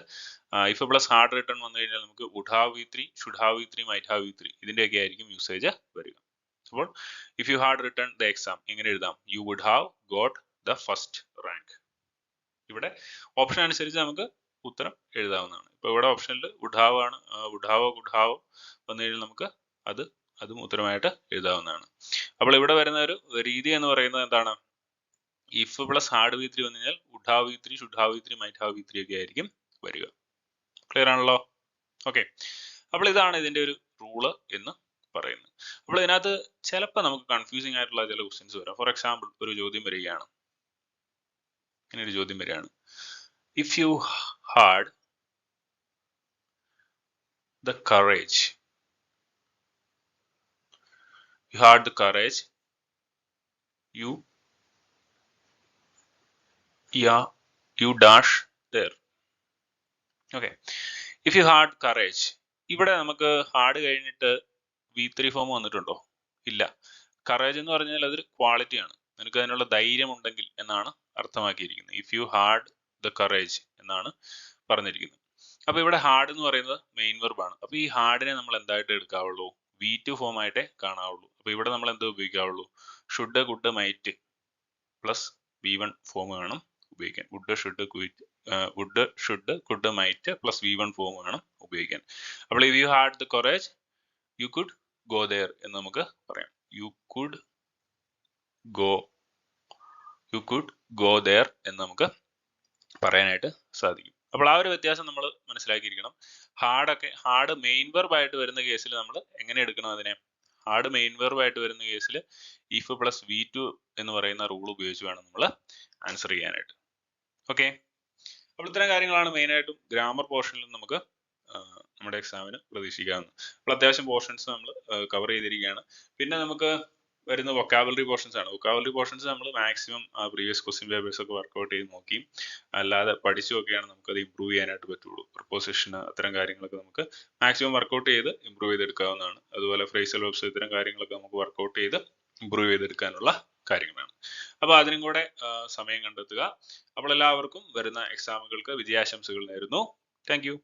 if പ്ലസ് ഹാഡ് റിട്ടൺ വന്നു കഴിഞ്ഞാൽ നമുക്ക് would have V3, should have V3, might have V3 ഇതിന്റെയൊക്കെ ആയിരിക്കും യൂസേജ് വരിക. അപ്പോൾ if you had written the exam എങ്ങനെ എഴുതാം? You would have got the first rank. ഇവിടെ ഓപ്ഷൻ അനുസരിച്ച് നമുക്ക് ഉത്തരം എഴുതാവുന്നതാണ്. ഇപ്പൊ ഇവിടെ ഓപ്ഷനിൽ വുഡ് ഹാവ് ആണ്, വുഡ് ഹാവോ ഗുഡ് ഹാവോ വന്നു കഴിഞ്ഞാൽ നമുക്ക് അതും ഉത്തരമായിട്ട് എഴുതാവുന്നതാണ്. അപ്പോൾ ഇവിടെ വരുന്ന ഒരു രീതി എന്ന് പറയുന്നത് എന്താണ്? If plus had V three വന്നു കഴിഞ്ഞാൽ would have V three, should have V three, might have V three ഒക്കെ ആയിരിക്കും വരിക. ക്ലിയർ ആണല്ലോ? ഓക്കെ, അപ്പോൾ ഇതാണ് ഇതിന്റെ ഒരു റൂള് എന്ന് പറയുന്നത്. അപ്പോൾ ഇതിനകത്ത് ചിലപ്പോൾ നമുക്ക് കൺഫ്യൂസിങ് ആയിട്ടുള്ള ചില ക്വസ്റ്റ്യൻസ് വരാം. ഫോർ എക്സാമ്പിൾ ഒരു ചോദ്യം വരികയാണ്, ഇങ്ങനെ ഒരു ചോദ്യം വരികയാണ്, if you had the courage, you had the courage, you dash there. Okay, if you had courage, ഇവിടെ നമുക്ക് ഹാർഡ് കഴിഞ്ഞിട്ട് V3 ഫോം വന്നിട്ടുണ്ടോ? ഇല്ല. കറേജ് എന്ന് പറഞ്ഞാൽ അതൊരു ക്വാളിറ്റിയാണ്, നിനക്ക് അതിനുള്ള ധൈര്യം ഉണ്ടെങ്കിൽ എന്നാണ് അർത്ഥമാക്കിയിരിക്കുന്നത്. If you had the courage എന്നാണ് പറഞ്ഞിരിക്കുന്നത്. അപ്പൊ ഇവിടെ ഹാർഡ് എന്ന് പറയുന്നത് മെയിൻ വെർബാണ്. അപ്പൊ ഈ ഹാർഡിനെ നമ്മൾ എന്തായിട്ട് എടുക്കാവുള്ളൂ? V2 ഫോം ആയിട്ടേ കാണാവുള്ളൂ. അപ്പൊ ഇവിടെ നമ്മൾ എന്ത് ഉപയോഗിക്കാവുള്ളൂ? Should, could, might plus V1 form വേണം ഉപയോഗിക്കാൻ. Would, should, could, might plus V1 form വേണം ഉപയോഗിക്കാൻ. അപ്പോൾ if you had the courage you could go there എന്ന് നമുക്ക് പറയാം. യു കുഡ് ഗോ ദെയർ എന്ന് നമുക്ക് പറയാനായിട്ട് സാധിക്കും. അപ്പോൾ ആ ഒരു വ്യത്യാസം നമ്മൾ മനസ്സിലാക്കിയിരിക്കണം. ഹാർഡ് മെയിൻ വെർബ് ആയിട്ട് വരുന്ന കേസിൽ നമ്മൾ എങ്ങനെ എടുക്കണം അതിനെ? ഹാർഡ് മെയിൻ വെർബ് ആയിട്ട് വരുന്ന കേസിൽ ഇഫ് പ്ലസ് V2 എന്ന് പറയുന്ന റൂൾ ഉപയോഗിച്ച് വേണം നമ്മൾ ആൻസർ ചെയ്യാനായിട്ട്. ഓക്കെ, അപ്പോൾ ഇത്തരം കാര്യങ്ങളാണ് മെയിനായിട്ടും ഗ്രാമർ പോർഷനിൽ നമുക്ക് നമ്മുടെ എക്സാമിന് പ്രതീക്ഷിക്കാവുന്നത്. അപ്പോൾ അത്യാവശ്യം പോർഷൻസ് നമ്മൾ കവർ ചെയ്തിരിക്കുകയാണ്. പിന്നെ നമുക്ക് വരുന്ന വൊക്കാബുലറി പോർഷൻസ് ആണ്. വൊക്കാബുലറി പോർഷൻസ് നമ്മൾ മാക്സിമം പ്രീവിയസ് ക്വസ്റ്റ്യൻ പേപ്പേഴ്സ് ഒക്കെ വർക്ക്ഔട്ട് ചെയ്ത് നോക്കിയും അല്ലാതെ പഠിച്ചു നോക്കിയാണ് നമുക്കത് ഇമ്പ്രൂവ് ചെയ്യാനായിട്ട് പറ്റുള്ളൂ. പ്രിപ്പോസിഷന് അത്തരം കാര്യങ്ങളൊക്കെ നമുക്ക് മാക്സിമം വർക്ക്ഔട്ട് ചെയ്ത് ഇമ്പ്രൂവ് ചെയ്തെടുക്കാവുന്നതാണ്. അതുപോലെ ഫ്രേസൽ വെർബ്സ് ഇത്തരം കാര്യങ്ങളൊക്കെ നമുക്ക് വർക്ക്ഔട്ട് ചെയ്ത് ഇമ്പ്രൂവ് ചെയ്തെടുക്കാനുള്ള കാര്യങ്ങളാണ്. അപ്പോൾ അതിനും കൂടെ സമയം കണ്ടെത്തുക. അപ്പോൾ എല്ലാവർക്കും വരുന്ന എക്സാമുകൾക്ക് വിജയാശംസകൾ നേരുന്നു. Thank you.